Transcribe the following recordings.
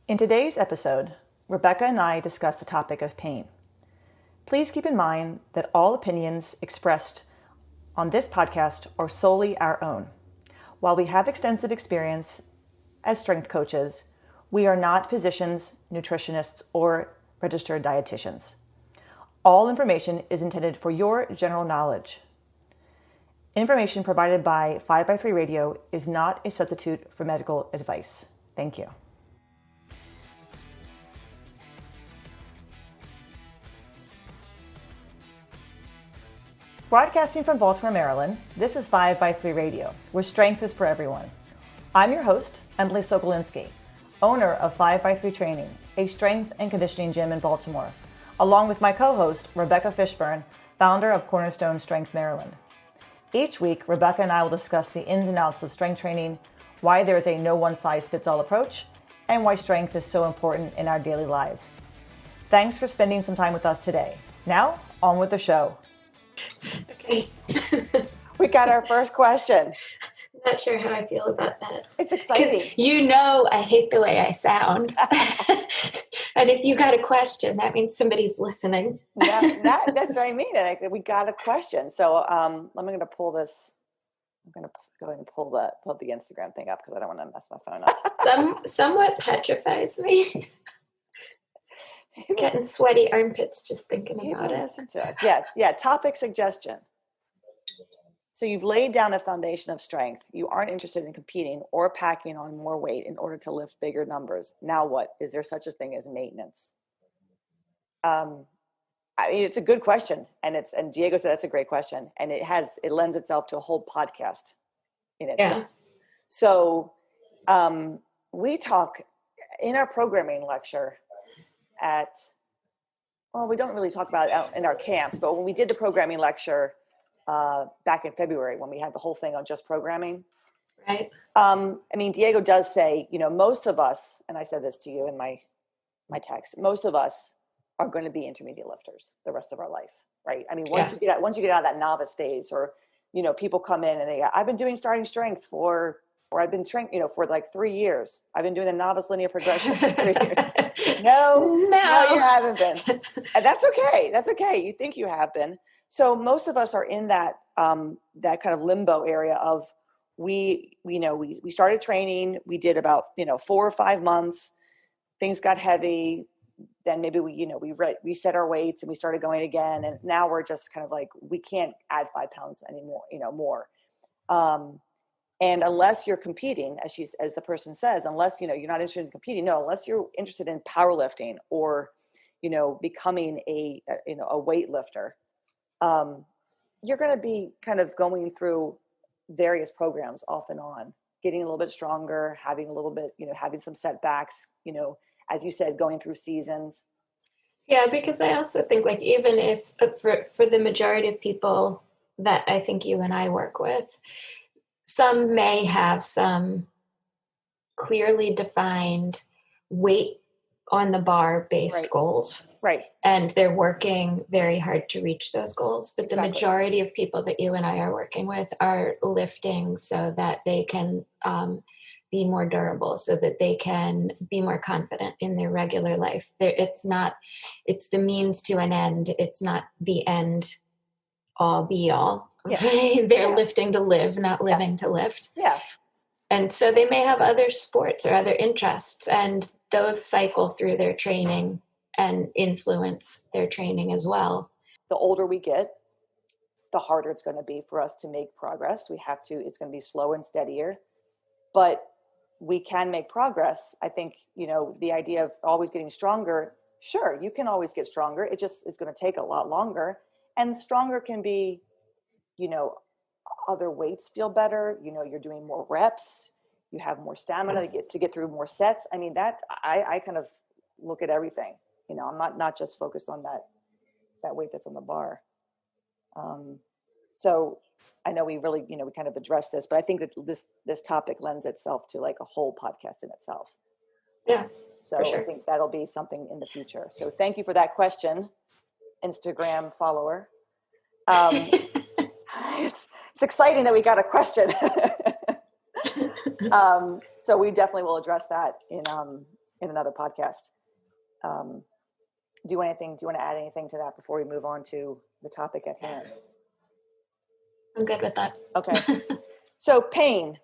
In today's episode, Rebecca and I discuss the topic of pain. Please keep in mind that all opinions expressed on this podcast are solely our own. While we have extensive experience as strength coaches, we are not physicians, nutritionists, or registered dietitians. All information is intended for your general knowledge. Information provided by 5x3 Radio is not a substitute for medical advice. Thank you. Broadcasting from Baltimore, Maryland, this is 5x3 Radio, where strength is for everyone. I'm your host, Emily Sokolinski, owner of 5x3 Training, a strength and conditioning gym in Baltimore, along with my co-host, Rebecca Fishburne, founder of Cornerstone Strength Maryland. Each week, Rebecca and I will discuss the ins and outs of strength training, why there is a no one-size-fits-all approach, and why strength is so important in our daily lives. Thanks for spending some time with us today. Now, on with the show. Okay. We got our first question. Not sure how I feel about that. It's exciting. You know I hate the way I sound. And if you got a question, that means somebody's listening. That's what I mean. We got a question. So I'm going to pull this. I'm going to go ahead and pull the Instagram thing up because I don't want to mess my phone up. Somewhat petrifies me. Getting sweaty armpits just thinking about it. Listen to us. Yeah. Topic suggestion. So you've laid down a foundation of strength. You aren't interested in competing or packing on more weight in order to lift bigger numbers. Now what? Is there such a thing as maintenance? I mean, it's a good question. And Diego said that's a great question. And it lends itself to a whole podcast in itself. Yeah. So we talk in our programming lecture we don't really talk about it out in our camps, but when we did the programming lecture back in February, when we had the whole thing on just programming, right? I mean, Diego does say, most of us, and I said this to you in my text, most of us are going to be intermediate lifters the rest of our life, right? I mean, once you get out of that novice phase, or people come in and I've been doing starting strength or I've been training, for like 3 years. I've been doing the novice linear progression for 3 years. No, you haven't been. And that's okay. That's okay. You think you have been. So most of us are in that that kind of limbo area of we started training. We did about 4 or 5 months. Things got heavy. Then maybe we set our weights and we started going again. And now we're just kind of like, we can't add 5 pounds anymore, more. And unless you're competing, as the person says, unless, you're not interested in competing, unless you're interested in powerlifting or, becoming a weightlifter, you're going to be kind of going through various programs off and on, getting a little bit stronger, having a little bit, having some setbacks, as you said, going through seasons. Yeah, because I also think like, even if for the majority of people that I think you and I work with, some may have some clearly defined weight on the bar based goals. Right. And they're working very hard to reach those goals. But Exactly. The majority of people that you and I are working with are lifting so that they can be more durable, so that they can be more confident in their regular life. It's the means to an end. It's not the end all be all. Yeah. They're lifting to live, not living to lift. Yeah. And so they may have other sports or other interests, and those cycle through their training and influence their training as well. The older we get, the harder it's going to be for us to make progress. It's going to be slower and steadier, but we can make progress. I think, the idea of always getting stronger, sure, you can always get stronger. It just is going to take a lot longer, and stronger can be, other weights feel better. You're doing more reps. You have more stamina to get through more sets. I mean, that I kind of look at everything. I'm not just focused on that weight that's on the bar. So I know we really, we kind of addressed this, but I think that this topic lends itself to like a whole podcast in itself. Yeah. So sure. I think that'll be something in the future. So thank you for that question, Instagram follower. It's exciting that we got a question. So we definitely will address that in in another podcast. Do you want to add anything to that before we move on to the topic at hand? I'm good with that. Okay. So pain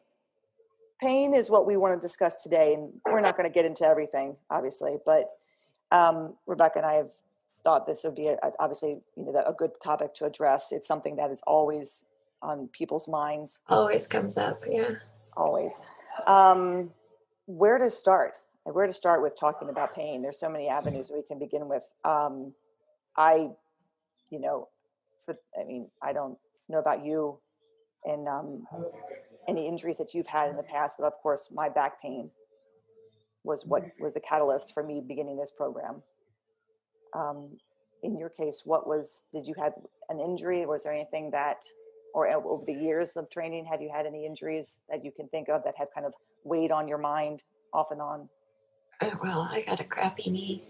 is what we want to discuss today, and we're not going to get into everything, obviously, but Rebecca and I have thought this would be obviously, a good topic to address. It's something that is always on people's minds. Always comes up. Yeah. Always. Where to start? Where to start with talking about pain? There's so many avenues we can begin with. I don't know about you and any injuries that you've had in the past, but of course my back pain was what was the catalyst for me beginning this program. In your case, did you have an injury? Was there anything that, or over the years of training, have you had any injuries that you can think of that have kind of weighed on your mind off and on? Oh, well, I got a crappy knee.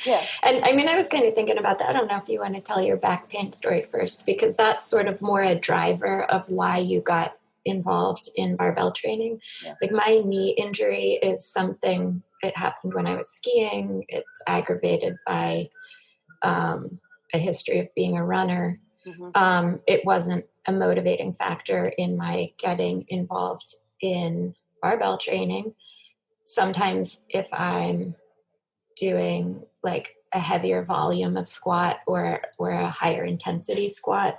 Yeah. And I mean, I was kind of thinking about that. I don't know if you want to tell your back pain story first, because that's sort of more a driver of why you got involved in barbell training. Yeah. Like my knee injury is something, it happened when I was skiing. It's aggravated by a history of being a runner. Mm-hmm. It wasn't a motivating factor in my getting involved in barbell training. Sometimes if I'm doing like a heavier volume of squat or a higher intensity squat,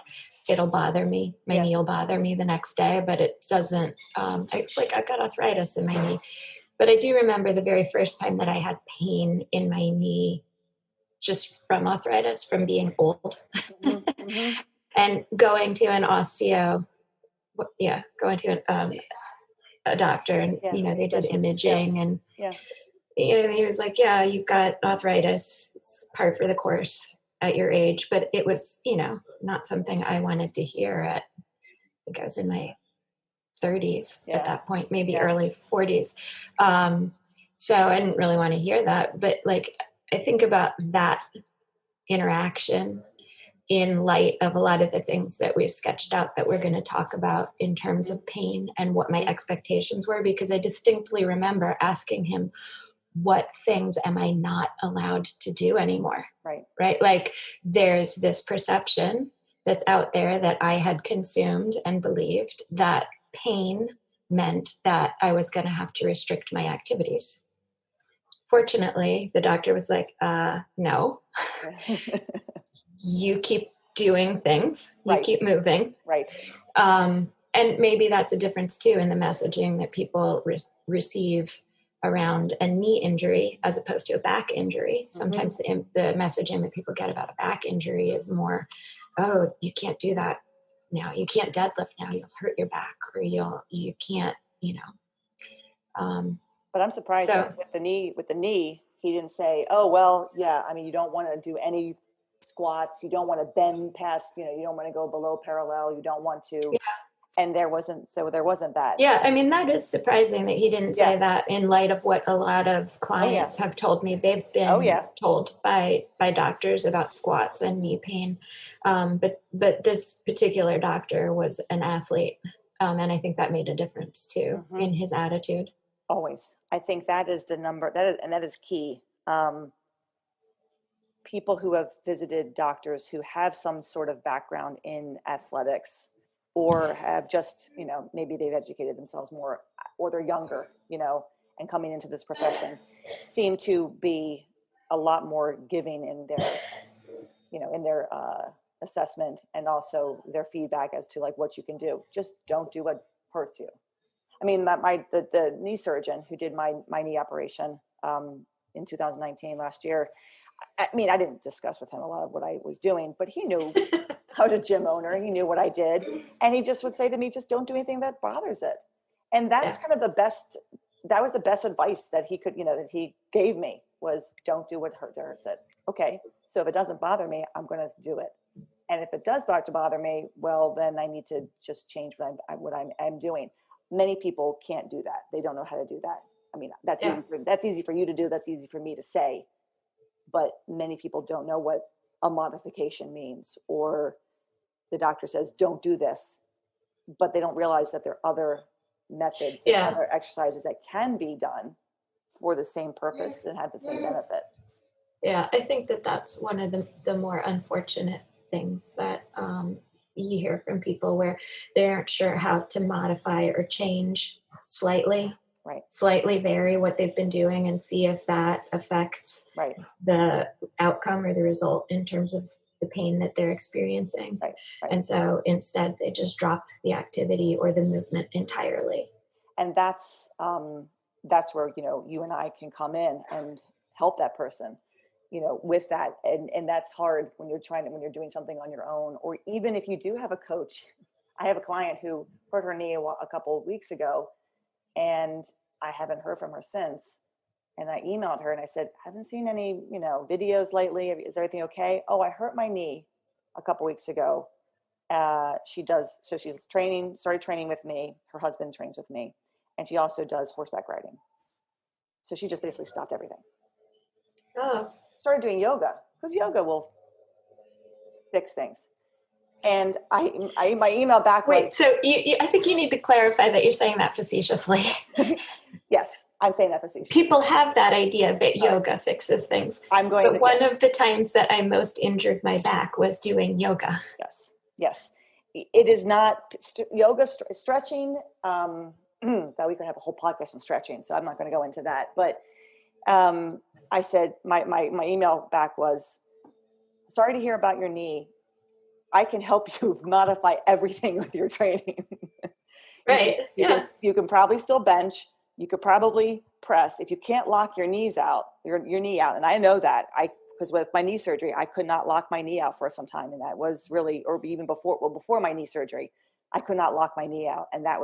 it'll bother me. My knee will bother me the next day, but it doesn't, it's like I've got arthritis in my knee. But I do remember the very first time that I had pain in my knee just from arthritis, from being old. Mm-hmm. And going to an a doctor, and they did imaging, and he was like, yeah, you've got arthritis, it's par for the course at your age. But it was not something I wanted to hear at, I think I was in my 30s at that point, maybe early 40s. So I didn't really want to hear that, but like I think about that interaction in light of a lot of the things that we've sketched out that we're going to talk about in terms of pain and what my expectations were, because I distinctly remember asking him, what things am I not allowed to do anymore? Right? Like there's this perception that's out there that I had consumed and believed that pain meant that I was going to have to restrict my activities. Fortunately, the doctor was like, no. You keep doing things, you keep moving. Right. And maybe that's a difference too in the messaging that people receive around a knee injury as opposed to a back injury. Sometimes the messaging that people get about a back injury is more, oh, you can't do that now. You can't deadlift now. You'll hurt your back, or you can't, But I'm surprised that with the knee, he didn't say, oh, well, yeah, I mean, you don't want to do any squats. You don't want to bend past, you don't want to go below parallel. You don't want to. Yeah. And there wasn't that. Yeah. I mean, that is surprising that he didn't say that, in light of what a lot of clients have told me. They've been told by doctors about squats and knee pain. But this particular doctor was an athlete. And I think that made a difference too in his attitude. Always. I think that is the number, that is key. People who have visited doctors who have some sort of background in athletics, or have just, maybe they've educated themselves more, or they're younger, and coming into this profession, seem to be a lot more giving in their, assessment, and also their feedback as to like what you can do. Just don't do what hurts you. I mean, the knee surgeon who did my knee operation in 2019, last year, I mean, I didn't discuss with him a lot of what I was doing, but he knew I was a gym owner. He knew what I did. And he just would say to me, just don't do anything that bothers it. And that's kind of that was the best advice that he could, that he gave me, was don't do what hurts it. Okay. So if it doesn't bother me, I'm going to do it. And if it does start to bother me, well, then I need to just change what I'm doing. Many people can't do that. They don't know how to do that. I mean, that's easy for you to do. That's easy for me to say. But many people don't know what a modification means, or the doctor says, don't do this, but they don't realize that there are other methods, other exercises that can be done for the same purpose and have the same benefit. Yeah, I think that that's one of the more unfortunate things that you hear from people where they aren't sure how to modify or change slightly, Right. slightly vary what they've been doing and see if that affects Right. the outcome or the result in terms of the pain that they're experiencing. Right. Right. And so instead they just drop the activity or the movement entirely. And that's where, you know, you and I can come in and help that person, you know, with that. And that's hard when when you're doing something on your own, or even if you do have a coach. I have a client who hurt her knee a couple of weeks ago, and I haven't heard from her since. And I emailed her and I said, haven't seen any, you know, videos lately. Is everything okay? Oh, I hurt my knee a couple weeks ago. So she's started training with me. Her husband trains with me, and she also does horseback riding. So she just basically stopped everything. Oh. Started doing yoga, because yoga will fix things. And my email back was... Wait, so I think you need to clarify that you're saying that facetiously. Yes, I'm saying that facetiously. People have that idea that yoga fixes things. But one of the times that I most injured my back was doing yoga. Yes, yes. It is not yoga, stretching. That we could have a whole podcast on stretching, so I'm not going to go into that. But I said, my email back was, sorry to hear about your knee. I can help you modify everything with your training. Right. You can probably still bench. You could probably press. If you can't lock your knees out, your knee out, and I know that because with my knee surgery, I could not lock my knee out for some time, and that was really, or even before my knee surgery, I could not lock my knee out, and that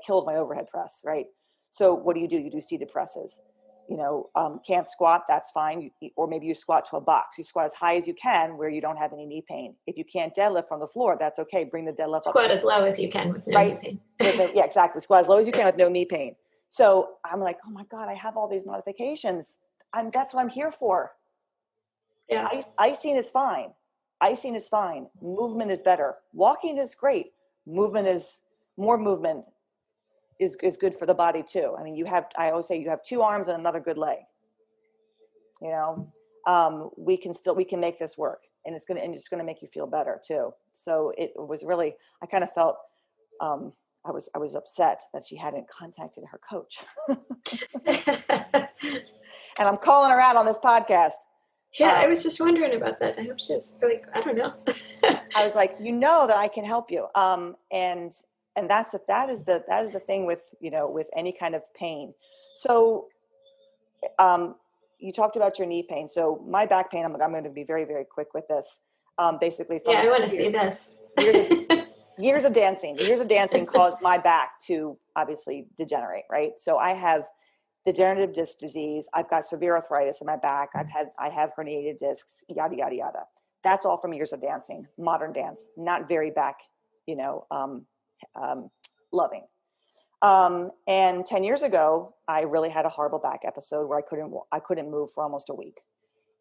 killed my overhead press, right? So what do? You do seated presses. You know, can't squat, that's fine. Or maybe you squat to a box. You squat as high as you can where you don't have any knee pain. If you can't deadlift from the floor, that's okay. Bring the deadlift up. Squat as low as you can with no knee pain. Yeah, exactly. Squat as low as you can with no knee pain. So I'm like, oh my God, I have all these modifications. That's what I'm here for. Yeah. Icing is fine. Icing is fine. Movement is better. Walking is great. More movement is good for the body too. I mean, I always say you have two arms and another good leg. You know, we can make this work, and it's going to make you feel better too. So it was really, I kind of felt, I was upset that she hadn't contacted her coach. And I'm calling her out on this podcast. Yeah, I was just wondering about that. I hope she's like, I don't know. I was like, you know that I can help you. And that is the thing with, you know, with any kind of pain. So you talked about your knee pain. So my back pain, I'm going to be very, very quick with this. Basically, yeah, I want to see this. Years of dancing caused my back to obviously degenerate, right? So I have degenerative disc disease. I've got severe arthritis in my back. I have herniated discs, yada, yada, yada. That's all from years of dancing, modern dance, not very back, you know, loving. And 10 years ago, I really had a horrible back episode where I couldn't move for almost a week.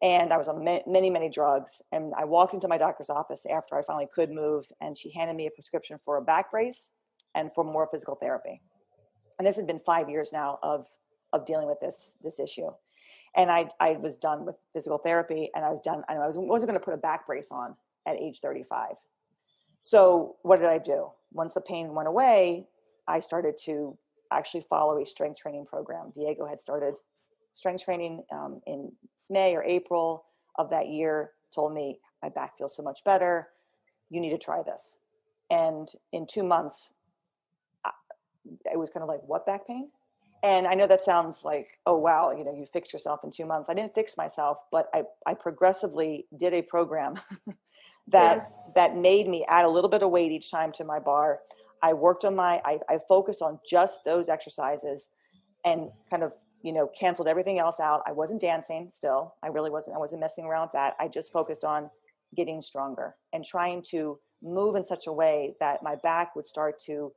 And I was on many, many drugs. And I walked into my doctor's office after I finally could move, and she handed me a prescription for a back brace and for more physical therapy. And this had been 5 years now of dealing with this issue. And I was done with physical therapy, and I wasn't going to put a back brace on at age 35. So what did I do? Once the pain went away, I started to actually follow a strength training program. Diego had started strength training in May or April of that year, told me my back feels so much better. You need to try this. And in 2 months, it was kind of like, what back pain? And I know that sounds like, oh, wow, you know, you fix yourself in 2 months. I didn't fix myself, but I progressively did a program that made me add a little bit of weight each time to my bar. I worked on I focused on just those exercises and kind of, you know, canceled everything else out. I wasn't dancing still. I wasn't messing around with that. I just focused on getting stronger and trying to move in such a way that my back would start to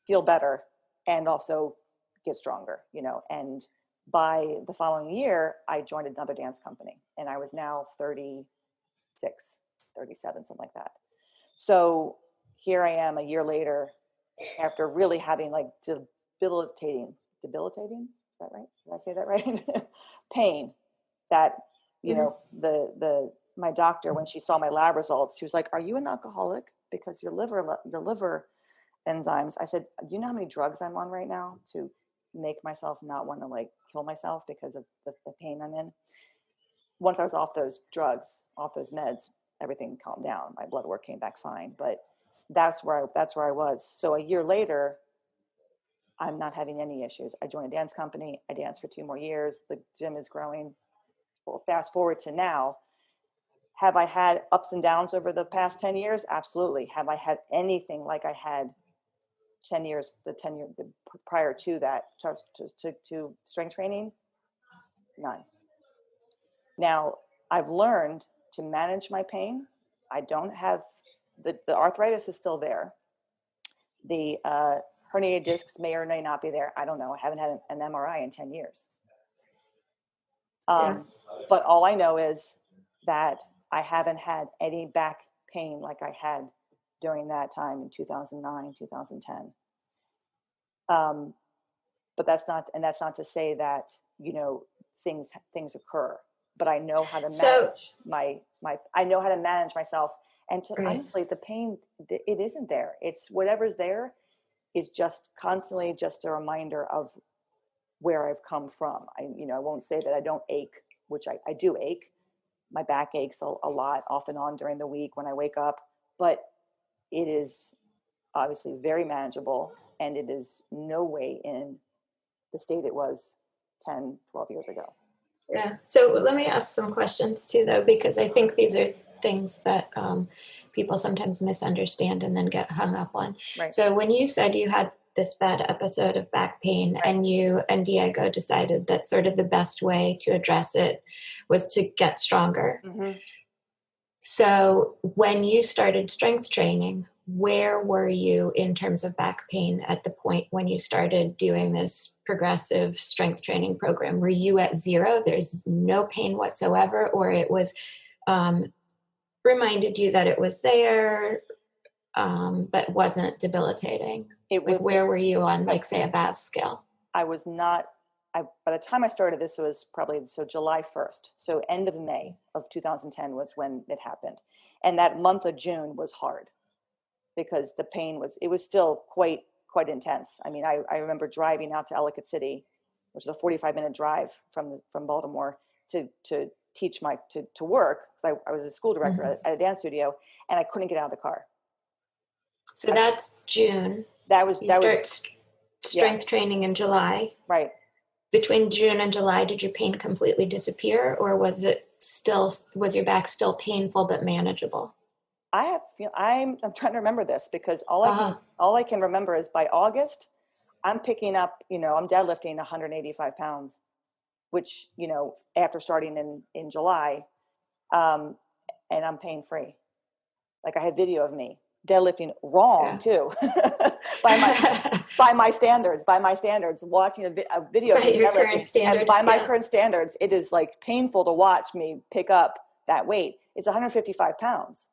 feel better and also get stronger, you know. And by the following year, I joined another dance company, and I was now 36, 37, something like that. So here I am a year later, after really having like debilitating that right? Did I say that right? Pain that, you Mhm. know, my doctor, when she saw my lab results, she was like, "Are you an alcoholic? Because your liver enzymes." I said, "Do you know how many drugs I'm on right now to make myself not want to like kill myself because of the pain I'm in?" Once I was off those drugs, off those meds, everything calmed down. My blood work came back fine. But that's where I was. So a year later, I'm not having any issues. I joined a dance company. I danced for 2 more years. The gym is growing. Well, fast forward to now. Have I had ups and downs over the past 10 years? Absolutely. Have I had anything like I had 10 years, prior to that, to strength training? None. Now, I've learned to manage my pain. I don't have the arthritis is still there. The herniated discs may or may not be there. I don't know. I haven't had an MRI in 10 years. Yeah. But all I know is that I haven't had any back pain like I had during that time in 2009, 2010. But that's not to say that, you know, things occur, but I know how to So, manage I know how to manage myself. And to right. honestly, the pain, it isn't there. It's whatever's there is just constantly just a reminder of where I've come from. I won't say that I don't ache, which I do ache. My back aches a lot off and on during the week when I wake up, but it is obviously very manageable, and it is no way in the state it was 10, 12 years ago. Yeah. So let me ask some questions too, though, because I think these are things that people sometimes misunderstand and then get hung up on. Right. So when you said you had this bad episode of back pain, Right. and you and Diego decided that sort of the best way to address it was to get stronger. Mm-hmm. So when you started strength training, where were you in terms of back pain at the point when you started doing this progressive strength training program? Were you at zero? There's no pain whatsoever, or it was reminded you that it was there, but wasn't debilitating? Like, where were you on, like, say, a VAS scale? I was not. By the time I started, this was probably July 1st. So end of May of 2010 was when it happened, and that month of June was hard because the pain was still quite intense. I mean, I remember driving out to Ellicott City, which is a 45-minute drive from Baltimore, to teach to work, because I was a school director Mm-hmm. at a dance studio, and I couldn't get out of the car. So that's June. You start strength training in July. Right. Between June and July, did your pain completely disappear, or was your back still painful but manageable? I'm trying to remember this, because all I can remember is by August, I'm picking up, I'm deadlifting 185 pounds, which, after starting in July, and I'm pain free. Like, I had video of me deadlifting wrong too, by my standards, watching a video of me deadlifting, and by my current standards, it is like painful to watch me pick up that weight. It's 155 pounds.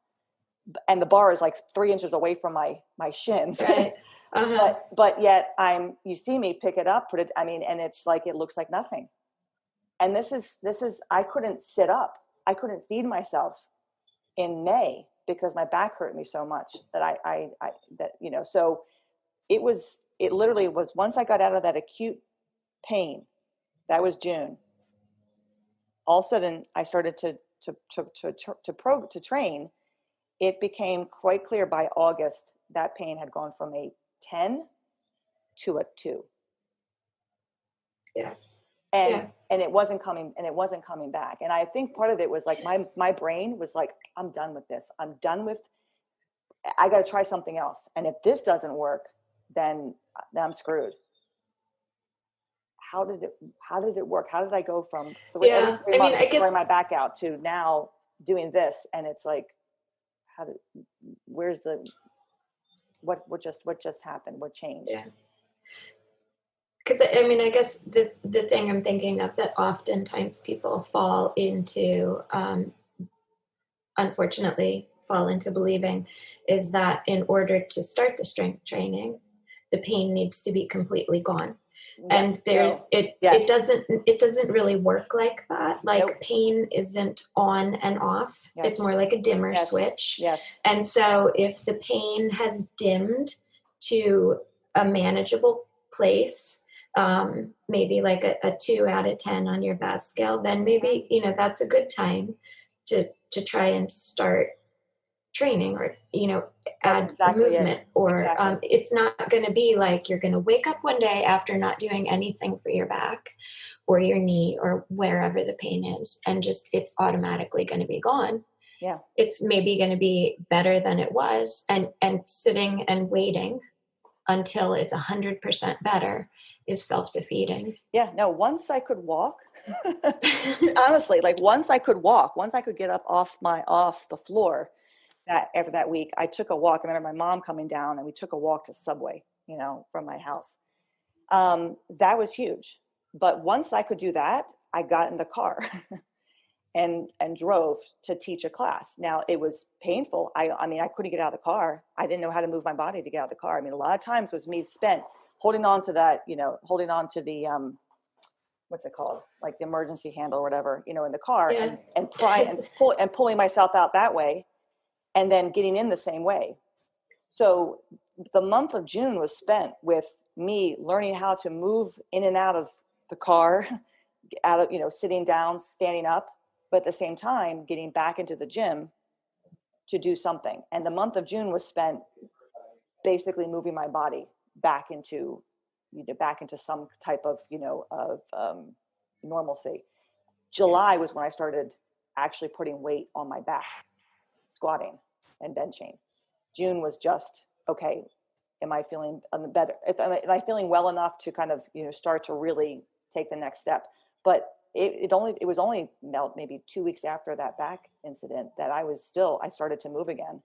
And the bar is like 3 inches away from my shins. Right. But yet you see me pick it up, put it, and it's like, it looks like nothing. And this is, I couldn't sit up. I couldn't feed myself in May because my back hurt me so much that so it literally was, once I got out of that acute pain, that was June. All of a sudden I started to train. It became quite clear by August that pain had gone from a 10 to a 2. Yeah. And it wasn't coming back. And I think part of it was like my brain was like, I'm done with this. I got to try something else. And if this doesn't work, then I'm screwed. How did it work? How did I go from 3 months throwing my back out to now doing this? And it's like, what just happened? What changed? Yeah. Because I guess the thing I'm thinking of that oftentimes people fall into, unfortunately, fall into believing, is that in order to start the strength training, the pain needs to be completely gone. And Yes. there's No. it Yes. it doesn't really work like that. Like Nope. pain isn't on and off. It's Yes. more like a dimmer Yes. switch. Yes. And so if the pain has dimmed to a manageable place, maybe like a 2 out of 10 on your VAS scale, then maybe, that's a good time to try and start training, or That's add exactly it. movement, or Exactly. it's not going to be like you're going to wake up one day after not doing anything for your back or your knee or wherever the pain is, and just it's automatically going to be gone. Yeah. It's maybe going to be better than it was, and sitting and waiting until it's 100% better is self-defeating. Yeah. No, once I could walk, honestly, like once I could walk, once I could get up off the floor, that after that week, I took a walk. I remember my mom coming down and we took a walk to Subway, from my house. That was huge. But once I could do that, I got in the car and drove to teach a class. Now it was painful. I mean, I couldn't get out of the car. I didn't know how to move my body to get out of the car. I mean, a lot of times was me spent holding on to that, holding on to the, what's it called? Like the emergency handle or whatever, in the car, Yeah. and prying and pulling myself out that way, and then getting in the same way. So the month of June was spent with me learning how to move in and out of the car, out of, sitting down, standing up, but at the same time, getting back into the gym to do something. And the month of June was spent basically moving my body back into, some type of, normalcy. July was when I started actually putting weight on my back, squatting and benching. June was just, okay, am I feeling better? Am I feeling well enough to kind of, start to really take the next step? But it was only maybe 2 weeks after that back incident that I started to move again.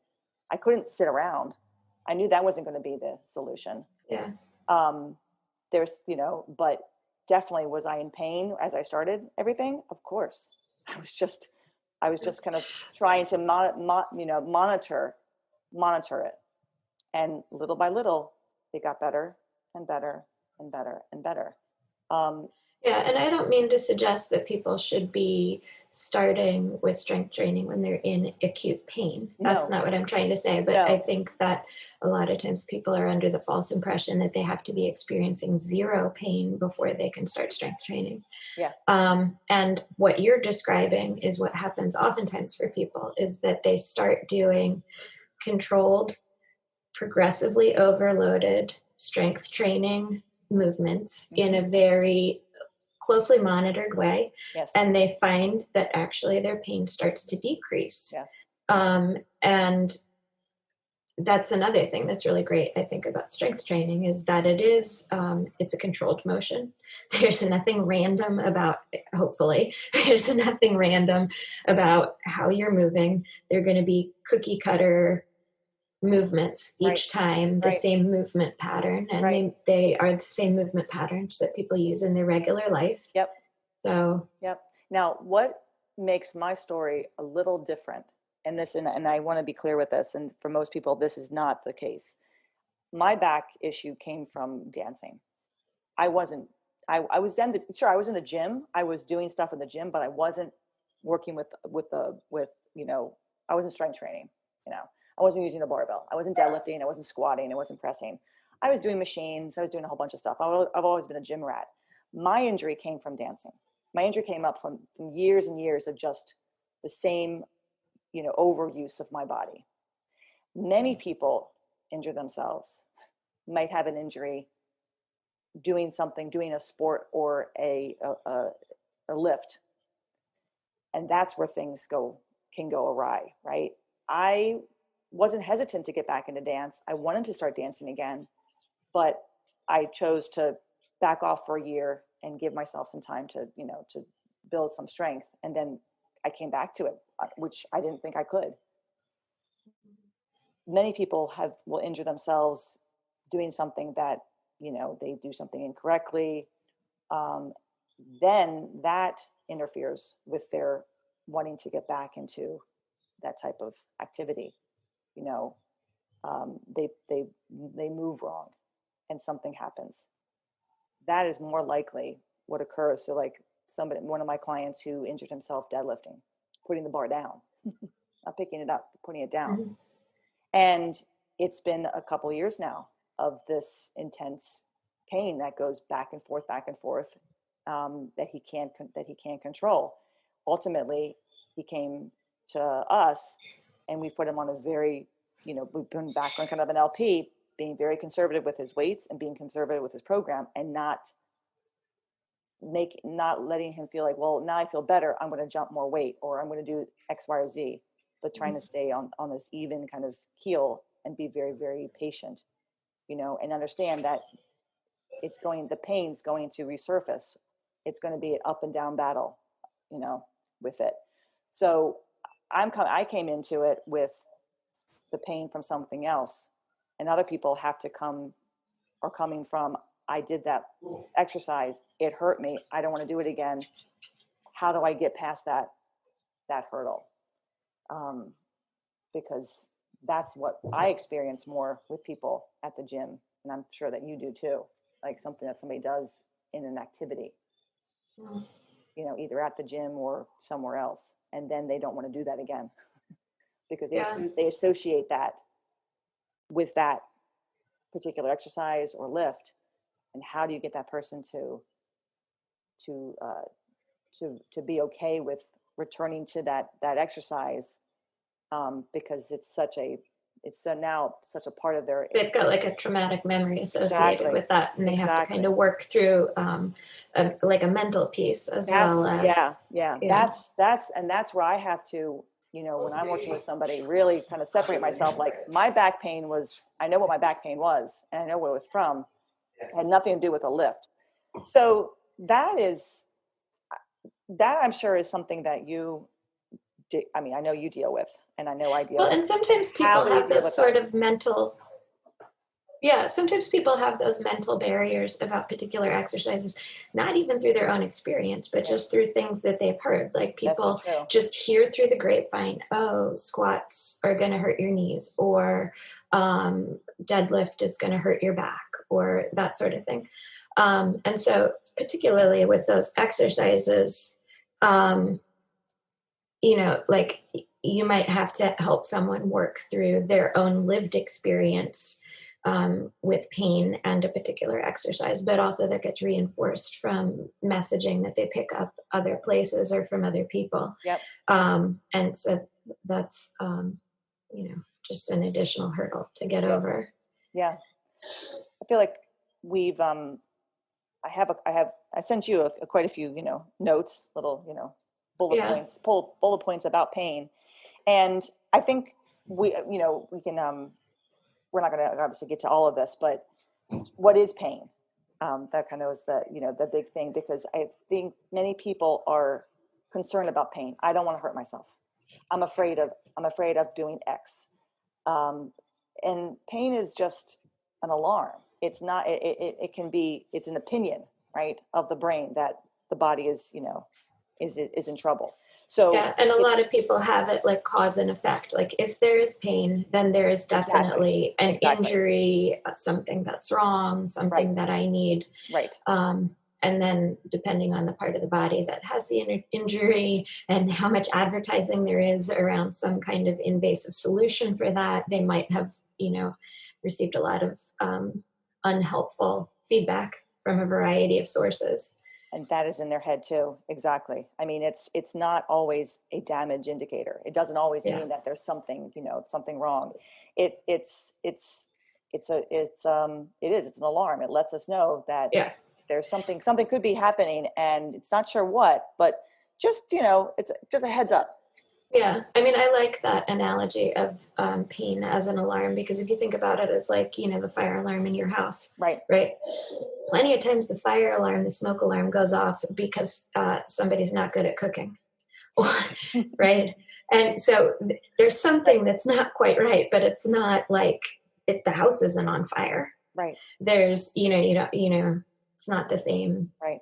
I couldn't sit around. I knew that wasn't going to be the solution. Yeah. But definitely, was I in pain as I started everything? Of course. I was just kind of trying to monitor it. And little by little, it got better and better and better and better. Yeah, and I don't mean to suggest that people should be starting with strength training when they're in acute pain. That's No. not what I'm trying to say, but No. I think that a lot of times people are under the false impression that they have to be experiencing zero pain before they can start strength training. Yeah. And what you're describing is what happens oftentimes for people, is that they start doing controlled, progressively overloaded strength training movements in a very closely monitored way. Yes. And they find that actually their pain starts to decrease. Yes. And that's another thing that's really great, I think, about strength training, is that it's a controlled motion. There's nothing random about, hopefully, there's nothing random about how you're moving. They're going to be cookie cutter movements each time, the same movement pattern, and they are the same movement patterns that people use in their regular life. Yep. So now what makes my story a little different, and I want to be clear with this, and for most people this is not the case. My back issue came from dancing. I was in the gym, I was doing stuff in the gym, but I wasn't working with I wasn't strength training. I wasn't using the barbell. I wasn't deadlifting. I wasn't squatting. I wasn't pressing. I was doing machines. I was doing a whole bunch of stuff. I've always been a gym rat. My injury came from dancing. My injury came up from years and years of just the same, overuse of my body. Many people injure themselves, might have an injury doing a sport or a lift. And that's where things can go awry, right? I wasn't hesitant to get back into dance. I wanted to start dancing again, but I chose to back off for a year and give myself some time to build some strength. And then I came back to it, which I didn't think I could. Many people will injure themselves doing something that, they do something incorrectly. Then that interferes with their wanting to get back into that type of activity. They move wrong and something happens. that is more likely what occurs. So like one of my clients who injured himself deadlifting, putting the bar down, not picking it up, putting it down. Mm-hmm. And it's been a couple years now of this intense pain that goes back and forth, that he can't control. Ultimately, he came to us, and we put him on a very, we put him back on kind of an LP, being very conservative with his weights and being conservative with his program, and not letting him feel like, well, now I feel better, I'm going to jump more weight, or I'm going to do X, Y, or Z, but trying to stay on this even kind of keel and be very, very patient, and understand that the pain's going to resurface. It's going to be an up and down battle, with it. So I came into it with the pain from something else, and other people are coming from, I did that exercise, it hurt me, I don't want to do it again. How do I get past that hurdle? Because that's what I experience more with people at the gym, and I'm sure that you do too. Like something that somebody does in an activity, either at the gym or somewhere else, and then they don't want to do that again because they associate that with that particular exercise or lift. And how do you get that person to be okay with returning to that exercise? Because it's now such a part of their. They've got like a traumatic memory associated with that, and they have to kind of work through like a mental piece as well as. That's where I have to, when I'm working with somebody, really kind of separate myself. Like my back pain I know what my back pain was, and I know where it was from. It had nothing to do with a lift. So that I'm sure is something that I know you deal with, and I know I deal with. Well, and sometimes people have this sort of sometimes people have those mental barriers about particular exercises, not even through their own experience, but just through things that they've heard. Like people just hear through the grapevine, oh, squats are going to hurt your knees, or deadlift is going to hurt your back, or that sort of thing. And so particularly with those exercises, like you might have to help someone work through their own lived experience with pain and a particular exercise, but also that gets reinforced from messaging that they pick up other places or from other people. Yep. And so that's, just an additional hurdle to get over. Yeah. I feel like we've, I sent you quite a few, notes, little, bullet points about pain. And I think we can, we're not going to obviously get to all of this, but what is pain? That kind of was the big thing, because I think many people are concerned about pain. I don't want to hurt myself. I'm afraid of doing X. And pain is just an alarm. It's not, it can be, it's an opinion, right, of the brain that the body is in trouble. So and a lot of people have it like cause and effect. Like if there is pain, then there is definitely an injury, something that's wrong, something that I need. Right. And then depending on the part of the body that has the injury and how much advertising there is around some kind of invasive solution for that, they might have, received a lot of unhelpful feedback from a variety of sources. And that is in their head too. Exactly. I mean, it's not always a damage indicator. It doesn't always mean that there's something, something wrong. It's an alarm. It lets us know that there's something could be happening, and it's not sure what, but just, it's just a heads up. Yeah. I mean, I like that analogy of pain as an alarm, because if you think about it as like, the fire alarm in your house. Right. Plenty of times the fire alarm, the smoke alarm goes off because somebody's not good at cooking. Right. And so there's something that's not quite right, but it's not like the house isn't on fire. Right. There's, it's not the same. Right.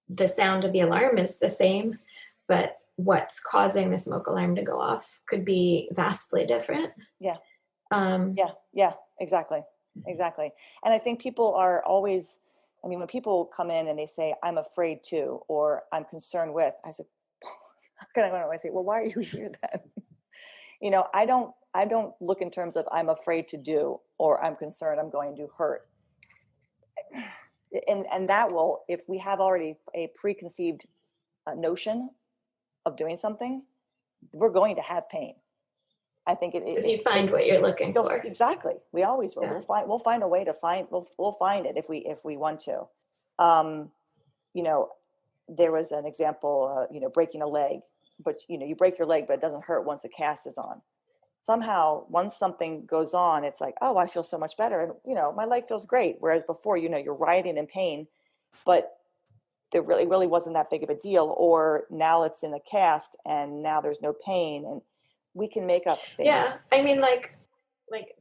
The sound of the alarm is the same, but what's causing the smoke alarm to go off could be vastly different. Yeah. Yeah, exactly. Exactly. And I think people are always, I mean, when people come in and they say, I'm afraid to, or I'm concerned with, I said, how can I say, well, why are you here then? I don't look in terms of I'm afraid to do, or I'm concerned I'm going to hurt. And that will, if we have already a preconceived notion of doing something, we're going to have pain. I think Because you find what you're looking for. Exactly. We always will. Yeah. We'll find a way to find. We'll find it if we want to. Um, you know, there was an example. Breaking a leg, but you break your leg, but it doesn't hurt once the cast is on. Somehow, once something goes on, it's like, oh, I feel so much better, and my leg feels great. Whereas before, you're writhing in pain, but there really wasn't that big of a deal. Or now it's in the cast, and now there's no pain, and we can make up things. Yeah, I mean, like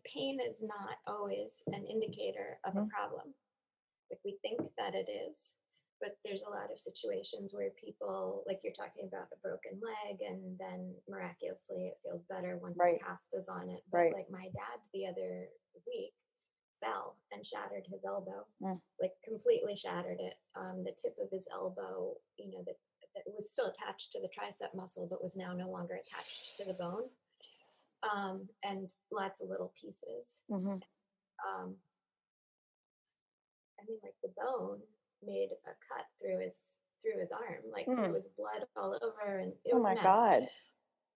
pain is not always an indicator of a problem. Like we think that it is, but there's a lot of situations where people, like you're talking about a broken leg, and then miraculously it feels better once the cast is on it. But like my dad the other week fell and shattered his elbow, like completely shattered it. The tip of his elbow, that was still attached to the tricep muscle, but was now no longer attached to the bone. Jesus. And lots of little pieces. Mm-hmm. I mean, like the bone made a cut through his arm. Like there was blood all over, and it was a mess. God.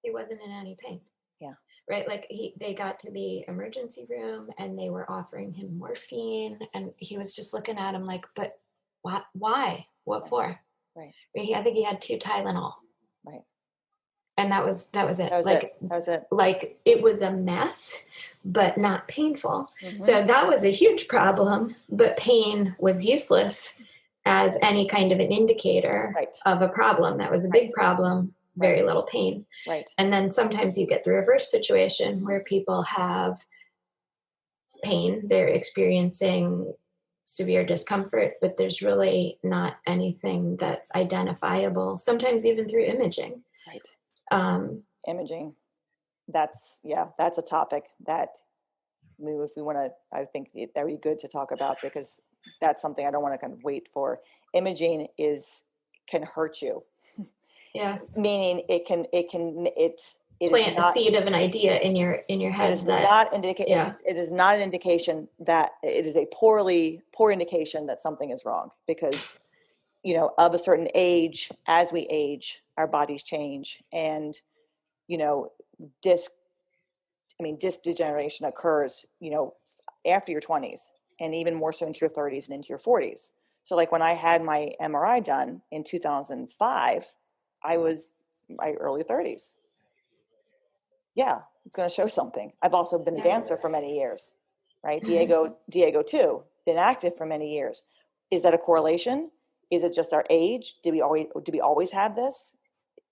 He wasn't in any pain. Yeah. Right. Like they got to the emergency room and they were offering him morphine, and he was just looking at him like, but what? Why? What for? Right. I think he had 2 Tylenol. Right. And that was it. That was it. Like it was a mess, but not painful. Mm-hmm. So that was a huge problem, but pain was useless as any kind of an indicator of a problem. That was a big problem, very little pain. Right. And then sometimes you get the reverse situation where people have pain, they're experiencing severe discomfort, but there's really not anything that's identifiable, sometimes even through imaging. Right. Imaging. That's a topic that if we want to, I think that would be good to talk about, because that's something I don't want to kind of wait for. Imaging can hurt you. Yeah. Meaning it plant a seed of an idea in your head. It is not an indication that it is a poor indication that something is wrong, because of a certain age, as we age, our bodies change, and disc degeneration occurs after your 20s, and even more so into your 30s and into your 40s. So like when I had my MRI done in 2005, I was in my early 30s. Yeah, it's going to show something. I've also been a dancer for many years, right? Diego too, been active for many years. Is that a correlation? Is it just our age? Do we always have this?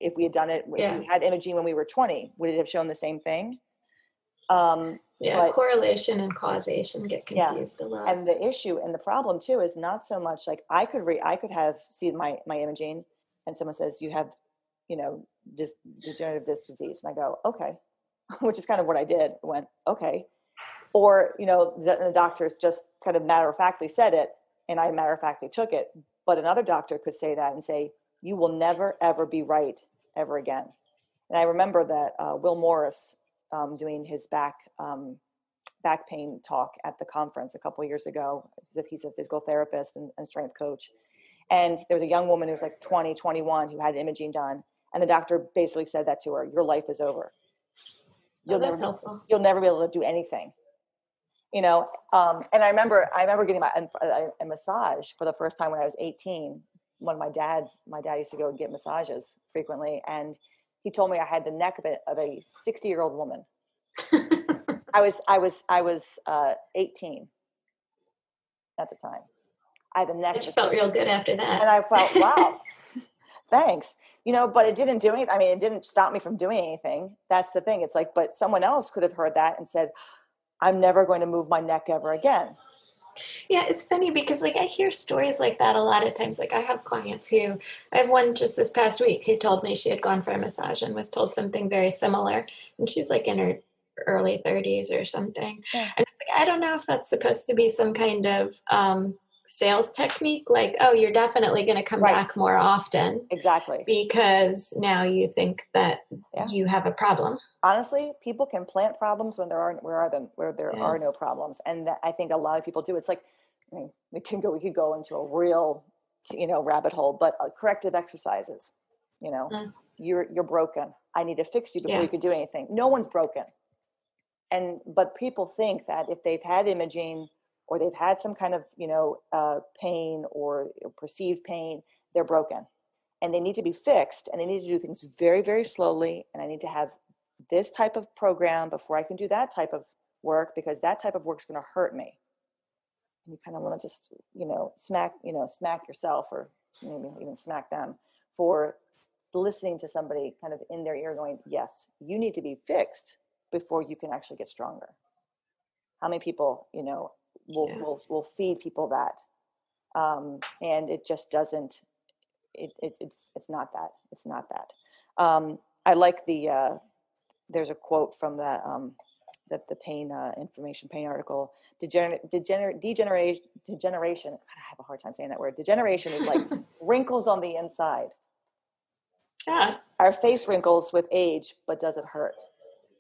If we had done it, if we had imaging when we were 20, would it have shown the same thing? Correlation and causation get confused a lot. And the issue and the problem too is not so much like I could have seen my imaging, and someone says you have, degenerative disc disease, and I go, okay, which is kind of what I did. I went, okay. Or, the doctors just kind of matter-of-factly said it, and I matter-of-factly took it. But another doctor could say that and say, you will never, ever be right ever again. And I remember that Will Morris doing his back pain talk at the conference a couple of years ago. He's a physical therapist and strength coach. And there was a young woman who was like 20, 21 who had imaging done. And the doctor basically said that to her, your life is over. That's helpful. You'll never be able to do anything. And I remember getting a massage for the first time when I was 18. When my dad used to go and get massages frequently, and he told me I had the neck of a 60-year-old woman. I was 18 at the time. I had the neck. It felt real good after that. And I felt, wow, thanks. But it didn't do anything. I mean, it didn't stop me from doing anything. That's the thing. It's like, but someone else could have heard that and said, I'm never going to move my neck ever again. Yeah, it's funny because I hear stories like that a lot of times. I have clients I have one just this past week who told me she had gone for a massage and was told something very similar. And she's in her early 30s or something. Yeah, And it's like, I don't know if that's supposed to be some kind of sales technique, like, oh, you're definitely going to come right, back more often exactly. because now you think that Yeah. you have a problem. Honestly, people can plant problems when where there Yeah. are no problems, and that, I think a lot of people do. It's like, I mean, we could go into a real, rabbit hole, but corrective exercises. You know, Mm, you're broken. I need to fix you before you yeah. can do anything. No one's broken, and but people think that if they've had imaging or they've had some kind of pain or perceived pain, they're broken, and they need to be fixed, and they need to do things very, very slowly, and I need to have this type of program before I can do that type of work, because that type of work is going to hurt me. And you kind of want to just smack yourself, or maybe even smack them for listening to somebody kind of in their ear going, yes, you need to be fixed before you can actually get stronger. How many people Yeah. will feed people that, and it just doesn't, it's not that. It's not that. I like there's a quote from the pain information pain article. Degeneration. I have a hard time saying that word. Degeneration is like wrinkles on the inside. Yeah. Our face wrinkles with age, but does it hurt?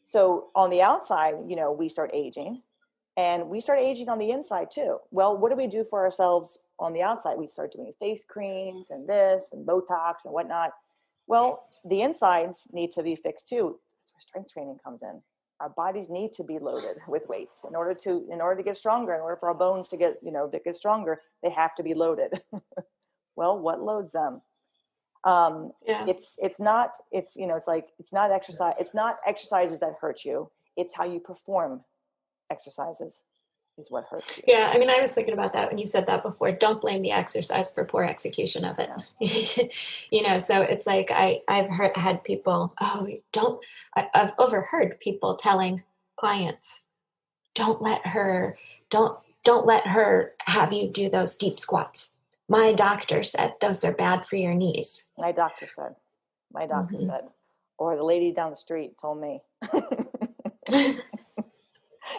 So on the outside, we start aging, and we start aging on the inside too. Well, what do we do for ourselves on the outside? We start doing face creams and this and Botox and whatnot. Well, the insides need to be fixed too. That's where strength training comes in. Our bodies need to be loaded with weights in order to get stronger. In order for our bones to get stronger, they have to be loaded. Well, what loads them? Yeah. It's not exercise. It's not exercises that hurt you. It's how you perform exercises is what hurts you. Yeah, I mean, I was thinking about that when you said that before. Don't blame the exercise for poor execution of it. Yeah. So it's like had people, oh, I've overheard people telling clients, don't let her, don't, don't let her have you do those deep squats. My doctor said those are bad for your knees. My doctor said, my doctor Hmm. said, or the lady down the street told me.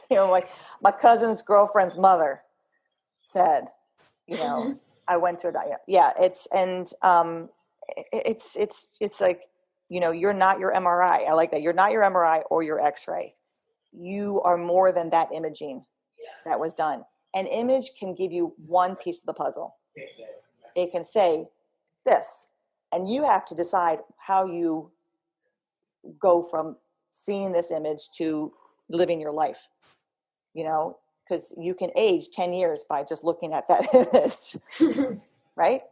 Like my cousin's girlfriend's mother said, I went to a doctor. Yeah, it's like, you're not your MRI. I like that. You're not your MRI or your X-ray. You are more than that imaging that was done. An image can give you one piece of the puzzle. It can say this, and you have to decide how you go from seeing this image to living your life, because you can age 10 years by just looking at that image, right?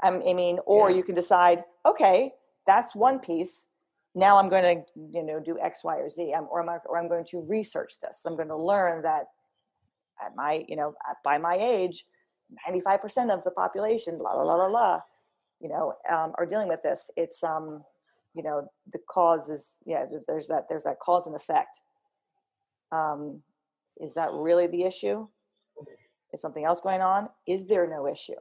Or Yeah. you can decide, okay, that's one piece. Now I'm going to, do X, Y, or Z, or I'm going to research this. I'm going to learn that by my age, 95% of the population, blah, blah, blah, blah, blah, are dealing with this. It's, the cause is, there's that cause and effect. Is that really the issue? Is something else going on? Is there no issue?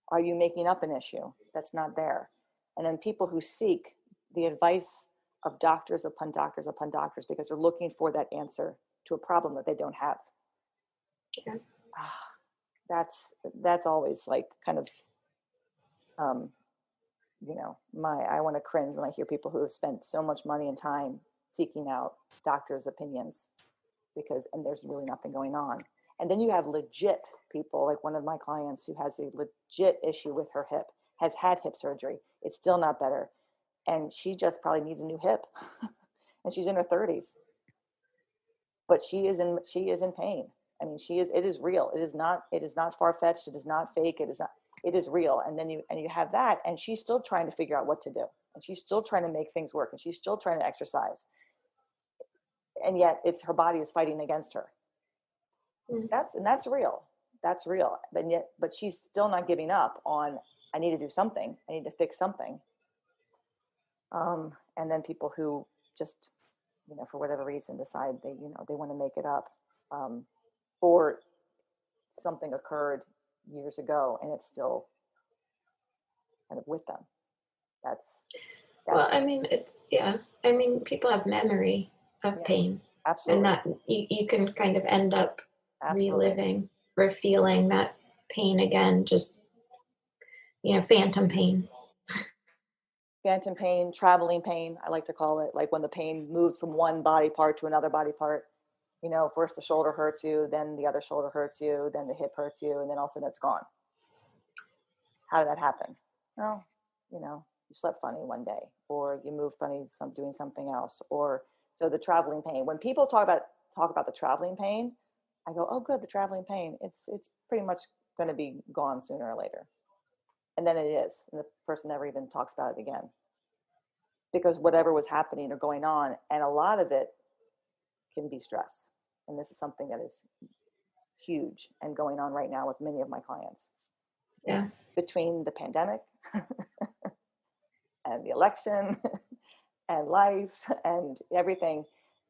Are you making up an issue that's not there? And then people who seek the advice of doctors upon doctors upon doctors because they're looking for that answer to a problem that they don't have. Yeah. That's always like kind of, I want to cringe when I hear people who have spent so much money and time seeking out doctors' opinions and there's really nothing going on. And then you have legit people, like one of my clients who has a legit issue with her hip, has had hip surgery. It's still not better. And she just probably needs a new hip. And she's in her 30s. But she is in pain. I mean, it is real. It is not far-fetched. It is not fake. It is real. And then you have that, and she's still trying to figure out what to do. And she's still trying to make things work, and she's still trying to exercise. And yet her body is fighting against her. Mm. That's real. That's real. But she's still not giving up on, I need to do something. I need to fix something. And then people who just, for whatever reason decide they want to make it up, or something occurred years ago and it's still kind of with them. That's Well, I mean, people have memory of yeah. pain. Absolutely. not, you can kind of end up Absolutely. reliving or feeling that pain again, just, phantom pain. Phantom pain, traveling pain, I like to call it, like when the pain moved from one body part to another body part. First the shoulder hurts you, then the other shoulder hurts you, then the hip hurts you, and then all of a sudden it's gone. How did that happen? Well, you slept funny one day, or you moved funny doing something else, or so the traveling pain. When people talk about the traveling pain, I go, oh, good, the traveling pain. It's pretty much going to be gone sooner or later, and then it is, and the person never even talks about it again, because whatever was happening or going on, and a lot of it can be stress, and this is something that is huge and going on right now with many of my clients. Yeah. Between the pandemic and the election and life and everything,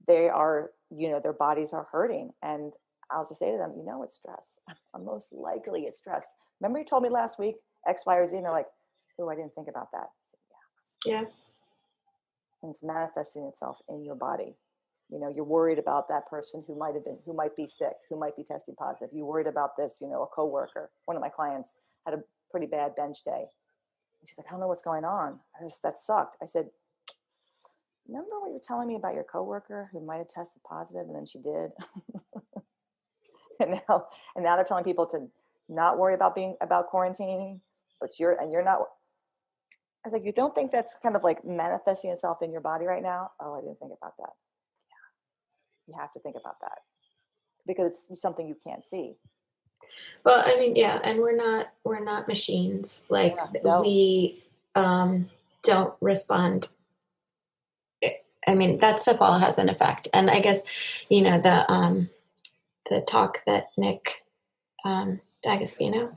they are, their bodies are hurting. And I'll just say to them, it's stress. Most likely it's stress. Remember you told me last week, X, Y, or Z, and they're like, oh, I didn't think about that. Yeah. And it's manifesting itself in your body. You're worried about that person who might be sick, who might be testing positive. You're worried about this, a coworker. One of my clients had a pretty bad bench day. And she's like, I don't know what's going on. That sucked. I said, remember what you were telling me about your coworker who might have tested positive, and then she did. and now they're telling people to not worry about quarantining, but you're not. I was like, you don't think that's kind of like manifesting itself in your body right now? Oh, I didn't think about that. You have to think about that, because it's something you can't see. Well, I mean, yeah, and we're not machines. Like, no. We don't respond. I mean, that stuff all has an effect. And I guess, the talk that Nick D'Agostino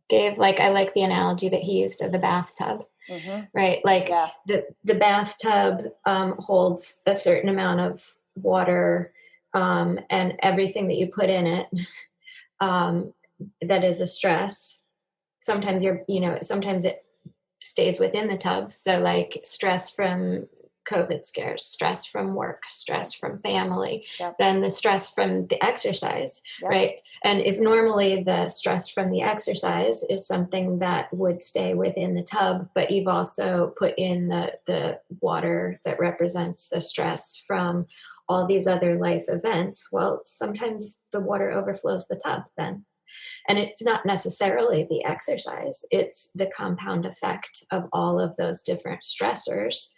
gave, like, I like the analogy that he used of the bathtub. Mm-hmm. Right? Like, the bathtub holds a certain amount of water, and everything that you put in it, that is a stress. Sometimes sometimes it stays within the tub. So, like, stress from COVID scares, stress from work, stress from family, then the stress from the exercise, right? And if normally the stress from the exercise is something that would stay within the tub, but you've also put in the water that represents the stress from all these other life events, well, sometimes the water overflows the tub then. And it's not necessarily the exercise, it's the compound effect of all of those different stressors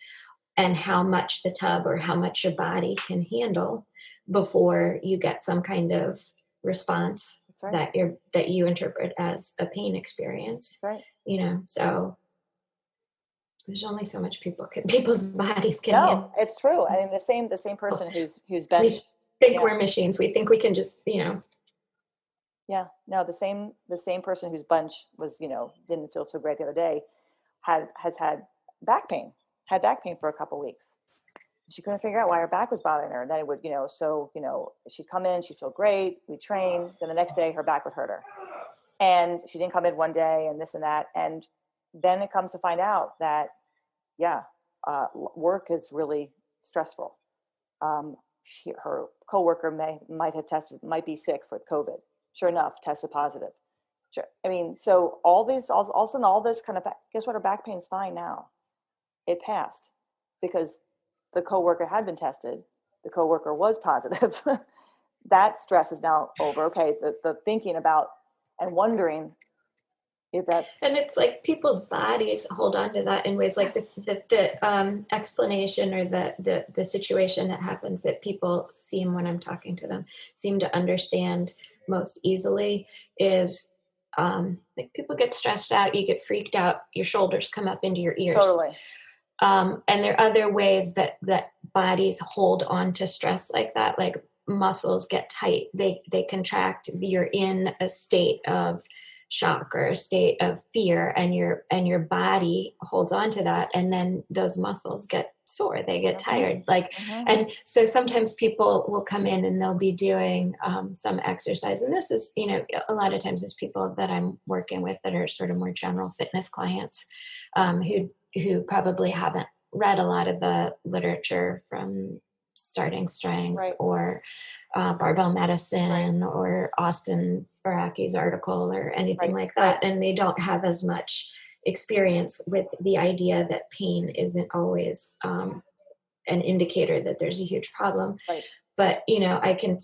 and how much the tub or how much your body can handle before you get some kind of response that you interpret as a pain experience. So there's only so much people's bodies can handle. It's true. I mean, the same person who's bench. We think we're machines. We think we can just, Yeah, no, the same person whose bunch was, didn't feel so great the other day has had back pain for a couple of weeks. She couldn't figure out why her back was bothering her. And then it would, she'd come in, she'd feel great, we'd train, then the next day her back would hurt her. And she didn't come in one day and this and that. And then it comes to find out that, work is really stressful. Her coworker might be sick for COVID. Sure enough, tested positive. Sure. I mean, so all of a sudden, all this kind of, guess what? Her back pain's fine now. It passed because the coworker had been tested. The coworker was positive. That stress is now over. Okay, the thinking about and wondering if that. And it's like people's bodies hold on to that in ways like the explanation or the situation that happens that people seem, when I'm talking to them, seem to understand most easily is like people get stressed out, you get freaked out, your shoulders come up into your ears. Totally. And there are other ways that bodies hold on to stress like that, like muscles get tight, they contract, you're in a state of shock or a state of fear, and your body holds on to that, and then those muscles get sore, they get tired, and so sometimes people will come in and they'll be doing some exercise, and this is, a lot of times it's people that I'm working with that are sort of more general fitness clients, who probably haven't read a lot of the literature from starting strength Right. or barbell medicine or Austin Baraki's article or anything like that. And they don't have as much experience with the idea that pain isn't always an indicator that there's a huge problem. Right. But, I can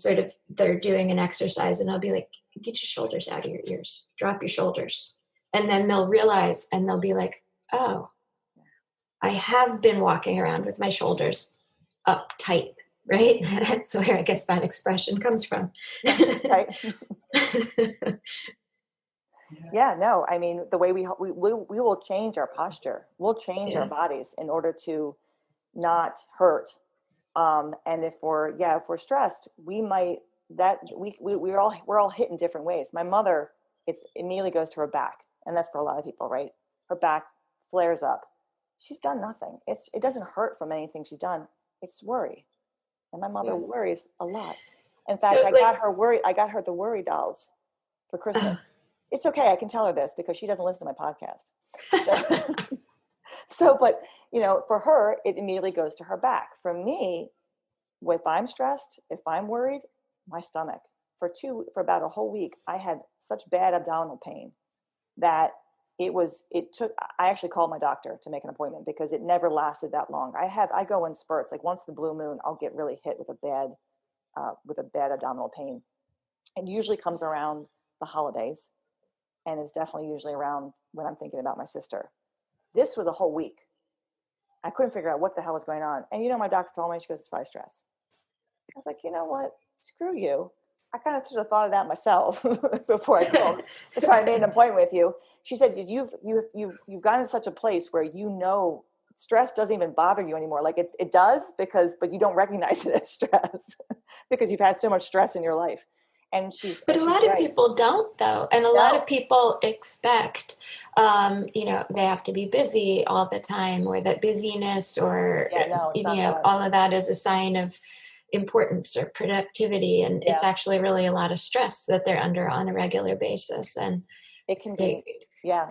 they're doing an exercise and I'll be like, get your shoulders out of your ears, drop your shoulders. And then they'll realize and they'll be like, oh, I have been walking around with my shoulders up tight, right? That's where I guess that expression comes from. Right. Yeah, no, I mean, the way we will change our posture. We'll change our bodies in order to not hurt. And if we're stressed, we might, we're all hit in different ways. My mother, it immediately goes to her back. And that's for a lot of people, right? Her back flares up. She's done nothing. It doesn't hurt from anything she's done. It's worry. And my mother worries a lot. In fact, I got her the worry dolls for Christmas. It's okay. I can tell her this because she doesn't listen to my podcast. But for her, it immediately goes to her back. For me, if I'm stressed, if I'm worried, my stomach. For about a whole week, I had such bad abdominal pain that I actually called my doctor to make an appointment because it never lasted that long. I go in spurts. Like once the blue moon, I'll get really hit with a bad abdominal pain. It usually comes around the holidays, and it's definitely usually around when I'm thinking about my sister. This was a whole week. I couldn't figure out what the hell was going on. And my doctor told me, she goes, it's probably stress. I was like, you know what? Screw you. I kind of should have thought of that myself before I made an appointment with you. She said, you've gotten to such a place where stress doesn't even bother you anymore. Like it does but you don't recognize it as stress because you've had so much stress in your life. But a lot of people don't, though. And a lot of people expect, they have to be busy all the time, or that busyness or, all of that is a sign of importance or productivity. And it's actually really a lot of stress that they're under on a regular basis. And it can be,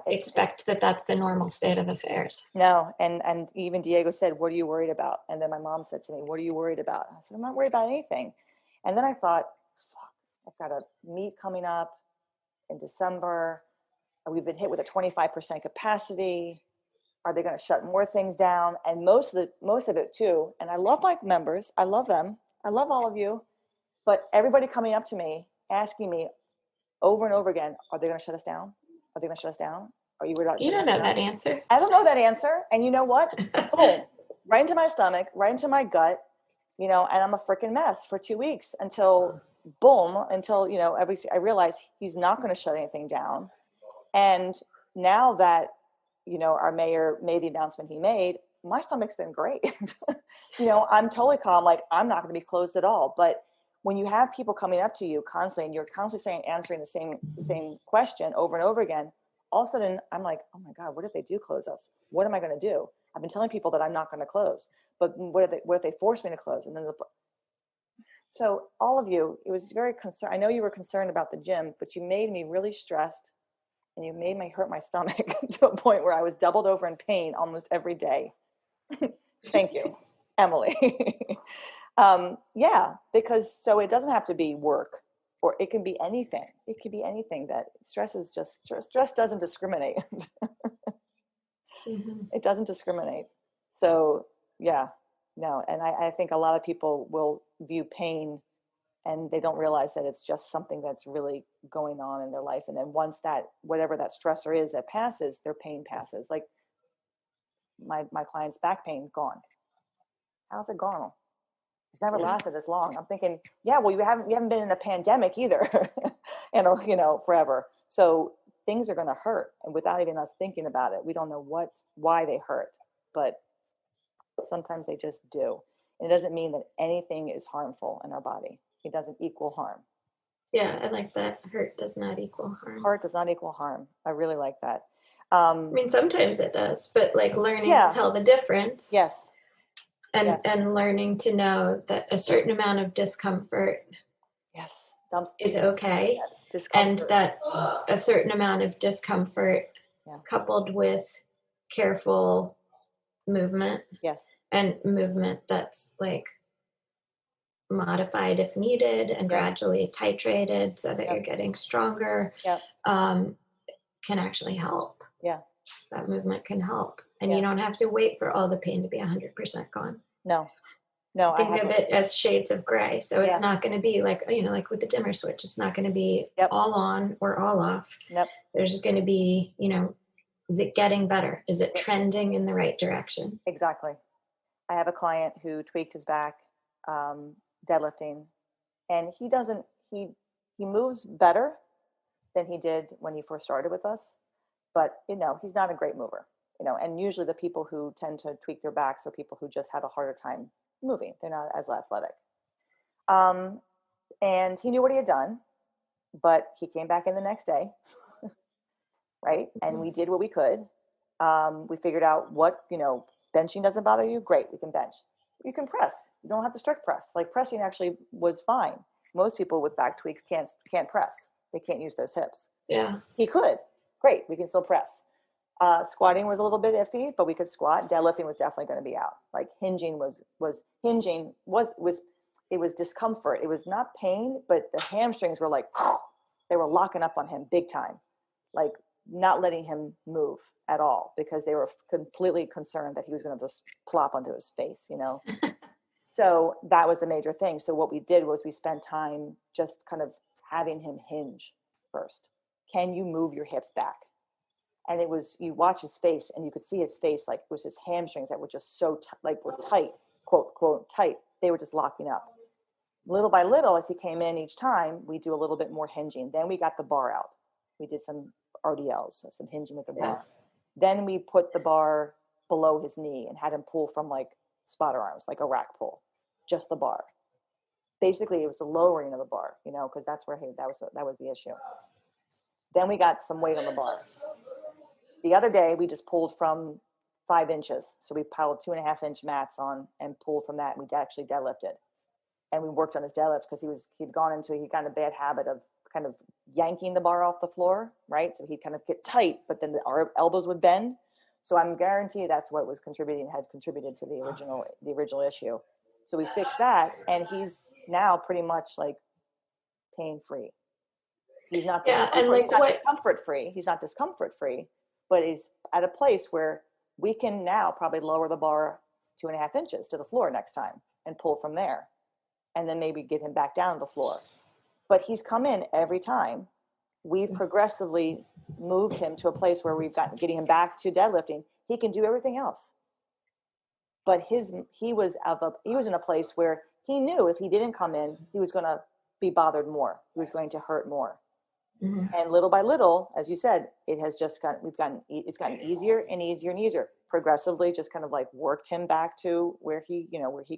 expect that that's the normal state of affairs. No. And even Diego said, what are you worried about? And then my mom said to me, what are you worried about? I said, I'm not worried about anything. And then I thought, I've got a meet coming up in December. We've been hit with a 25% capacity. Are they going to shut more things down? And most of it too. And I love my members. I love them. I love all of you. But everybody coming up to me, asking me over and over again, are they going to shut us down? Are they going to shut us down? Are you worried about You don't know that answer. I don't know that answer. And you know what? Boom. Right into my stomach, right into my gut, and I'm a freaking mess for 2 weeks until I realize he's not going to shut anything down. And now that, our mayor made the announcement he made, my stomach's been great. I'm totally calm. Like I'm not going to be closed at all. But when you have people coming up to you constantly and you're constantly answering the same question over and over again, all of a sudden I'm like, oh my God, what if they do close us? What am I going to do? I've been telling people that I'm not going to close, but what if they force me to close? And then so all of you, it was very concerned. I know you were concerned about the gym, but you made me really stressed and you made me hurt my stomach to a point where I was doubled over in pain almost every day. Thank you, Emily. Because so it doesn't have to be work, or it can be anything. It could be anything. That stress doesn't discriminate. Mm-hmm. It doesn't discriminate. So no. And I think a lot of people will view pain and they don't realize that it's just something that's really going on in their life. And then once whatever that stressor is that passes, their pain passes. Like my client's back pain gone. How's it gone? It's never lasted this long. I'm thinking, well, you haven't been in a pandemic either, forever. So things are going to hurt, and without even us thinking about it, we don't know why they hurt, but sometimes they just do. And it doesn't mean that anything is harmful in our body. It doesn't equal harm. Yeah, I like that. Hurt does not equal harm. Hurt does not equal harm. I really like that. Sometimes it does, but like learning to tell the difference. Yes. And learning to know that a certain amount of discomfort is okay. Yes, discomfort. And that a certain amount of discomfort coupled with careful movement. Yes. And movement that's like modified if needed and Yep. gradually titrated so that Yep. you're getting stronger, Yep. um, can actually help. Yeah. That movement can help. And you Yeah. don't have to wait for all the pain to be 100% gone. No. No, I Think of haven't. it as shades of gray. So it's Yeah. not going to be like, like with the dimmer switch, it's not going to be Yep. all on or all off. Yep. There's going to be, is it getting better? Is it trending in the right direction? Exactly. I have a client who tweaked his back, deadlifting, and he moves better than he did when he first started with us, but he's not a great mover, and usually the people who tend to tweak their backs are people who just have a harder time moving. They're not as athletic. And he knew what he had done, but he came back in the next day. Right. And we did what we could. We figured out what, benching doesn't bother you. Great. We can bench. You can press. You don't have to strict press. Like pressing actually was fine. Most people with back tweaks can't press. They can't use those hips. Yeah. He could. Great. We can still press. Squatting was a little bit iffy, but we could squat. Deadlifting was definitely going to be out. Like hinging was discomfort. It was not pain, but the hamstrings were like, they were locking up on him big time. Like not letting him move at all because they were completely concerned that he was going to just plop onto his face, So that was the major thing. So what we did was we spent time just kind of having him hinge first. Can you move your hips back? And you watch his face and you could see his face, like it was his hamstrings that were just so were tight, quote, quote, tight. They were just locking up. Little by little, as he came in each time, we do a little bit more hinging. Then we got the bar out. We did some RDLs, so some hinging with the bar. Then we put the bar below his knee and had him pull from like spotter arms, like a rack pull, just the bar. Basically, it was the lowering of the bar, because that's where that was the issue. Then we got some weight on the bar. The other day, we just pulled from 5 inches. So we piled 2.5-inch mats on and pulled from that. And we actually deadlifted. And we worked on his deadlifts because he got in a bad habit of kind of yanking the bar off the floor, right? So he'd kind of get tight, but then our elbows would bend. So I'm guaranteed that's what had contributed to the original issue. So we fixed that, and he's now pretty much like pain-free. He's not discomfort-free. He's not discomfort-free, but he's at a place where we can now probably lower the bar 2.5 inches to the floor next time and pull from there. And then maybe get him back down to the floor. But he's come in every time. We've progressively moved him to a place where getting him back to deadlifting. He can do everything else. But he was in a place where he knew if he didn't come in, he was going to be bothered more. He was going to hurt more. Mm-hmm. And little by little, as you said, it's gotten easier and easier and easier. Progressively just kind of like worked him back to where he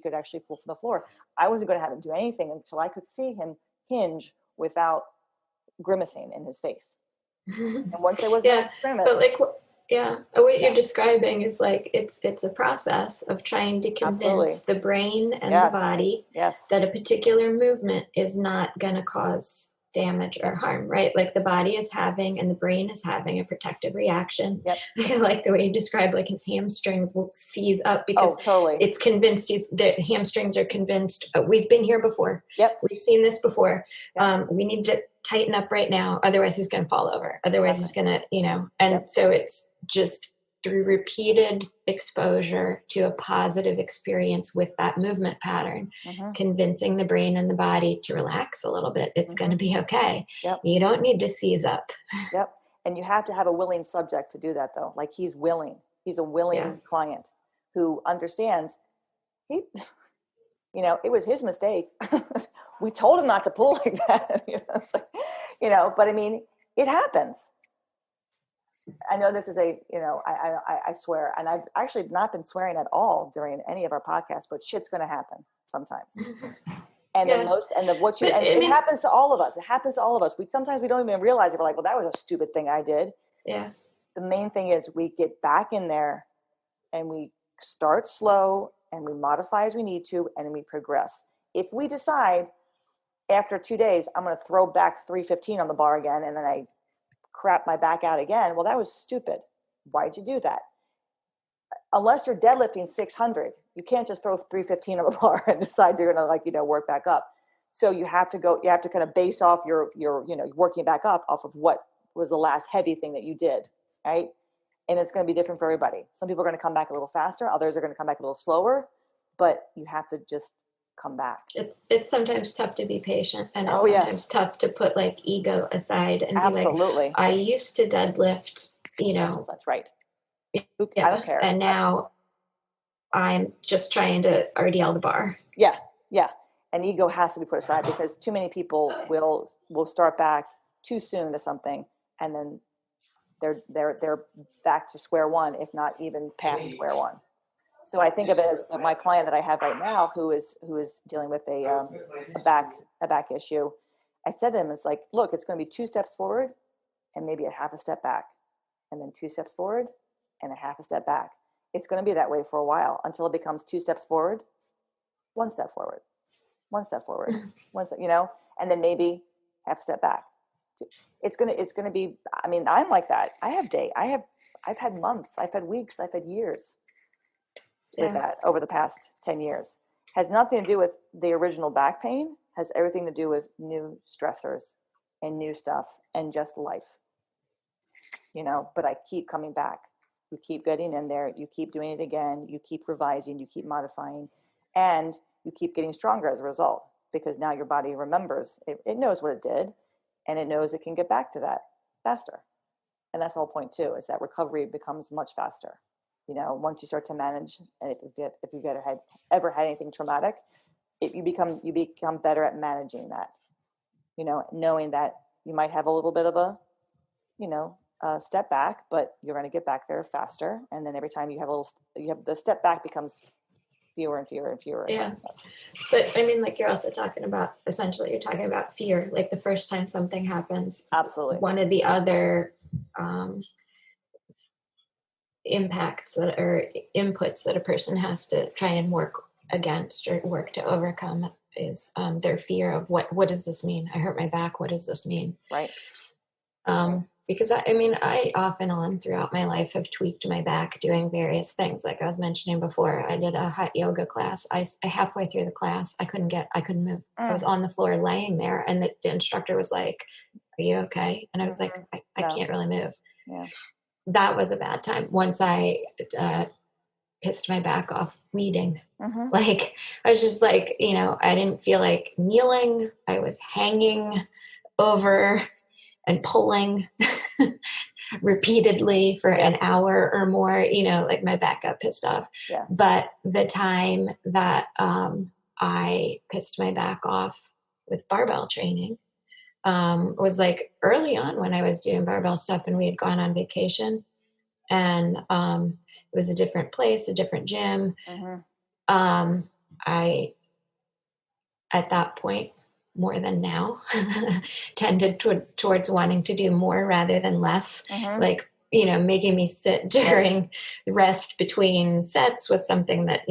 could actually pull from the floor. I wasn't going to have him do anything until I could see him hinge without grimacing in his face. And once there was no grimace. But what you're describing is like it's a process of trying to convince the brain and the body that a particular movement is not going to cause damage or harm, right? Like the body is having and the brain is having a protective reaction. Yep. Like the way you described, like his hamstrings will seize up because it's convinced the hamstrings are convinced we've been here before. Yep. We've seen this before. Yep. We need to tighten up right now. Otherwise he's going to fall over. Otherwise he's going to, and so it's just through repeated exposure to a positive experience with that movement pattern, convincing the brain and the body to relax a little bit. It's going to be okay. Yep. You don't need to seize up. Yep. And you have to have a willing subject to do that though. Like he's willing. He's a willing client who understands it was his mistake. We told him not to pull like that. But I mean, it happens. I know this is I swear, and I've actually not been swearing at all during any of our podcasts, but shit's going to happen sometimes. And it happens to all of us. It happens to all of us. Sometimes we don't even realize it. We're like, well, that was a stupid thing I did. Yeah. The main thing is we get back in there and we start slow and we modify as we need to, and we progress. If we decide after 2 days, I'm going to throw back 315 on the bar again, and then I crap my back out again. Well, that was stupid. Why'd you do that? unless you're deadlifting 600, you can't just throw 315 on the bar and decide you're going to, like, work back up. So you have to kind of base off your working back up off of what was the last heavy thing that you did. Right. And it's going to be different for everybody. Some people are going to come back a little faster. Others are going to come back a little slower, but you have to just come back. It's sometimes tough to be patient, and it's sometimes tough to put like ego aside and Absolutely. be like, I used to deadlift, That's right. I don't care. And now I'm just trying to RDL the bar. Yeah. Yeah. And ego has to be put aside, because too many people will start back too soon to something, and then they're back to square one, if not even past square one. So I think of it as my client that I have right now, who is dealing with a back issue. I said to him, it's like, look, it's going to be 2 steps forward and maybe a half a step back, and then 2 steps forward and a half a step back. It's going to be that way for a while, until it becomes 2 steps forward, 1 step forward, 1 step forward, 1 step, and then maybe half a step back. It's going to be, I mean, I'm like that. I've had months, I've had weeks, I've had years with that over the past 10 years. Has nothing to do with the original back pain, has everything to do with new stressors and new stuff and just life, but I keep coming back. You keep getting in there, you keep doing it again, you keep revising, you keep modifying, and you keep getting stronger as a result, because now your body remembers, it knows what it did, and it knows it can get back to that faster. And that's the whole point too, is that recovery becomes much faster. Once you start to manage, and if you ever had anything traumatic, you become better at managing that. Knowing that you might have a little bit of a step back, but you're going to get back there faster. And then every time you have the step back becomes fewer and fewer and fewer. Yeah. But I mean, like, you're also talking about, essentially, you're talking about fear. Like, the first time something happens, absolutely, one of the other impacts that are inputs that a person has to try and work against or work to overcome is their fear of what does this mean? I hurt my back. What does this mean? Right. Because I off and on throughout my life have tweaked my back doing various things. Like I was mentioning before, I did a hot yoga class. I halfway through the class, I couldn't move. I was on the floor laying there, and the instructor was like, "Are you okay?" And I was like, I can't really move. Yeah. That was a bad time. Once I pissed my back off weeding. Like, I was just like, I didn't feel like kneeling. I was hanging over and pulling repeatedly for an hour or more, like my back got pissed off. Yeah. But the time that I pissed my back off with barbell training was like early on, when I was doing barbell stuff and we had gone on vacation, and it was a different place, a different gym. I, at that point, more than now, tended towards wanting to do more rather than less. Like, making me sit during the rest between sets was something that,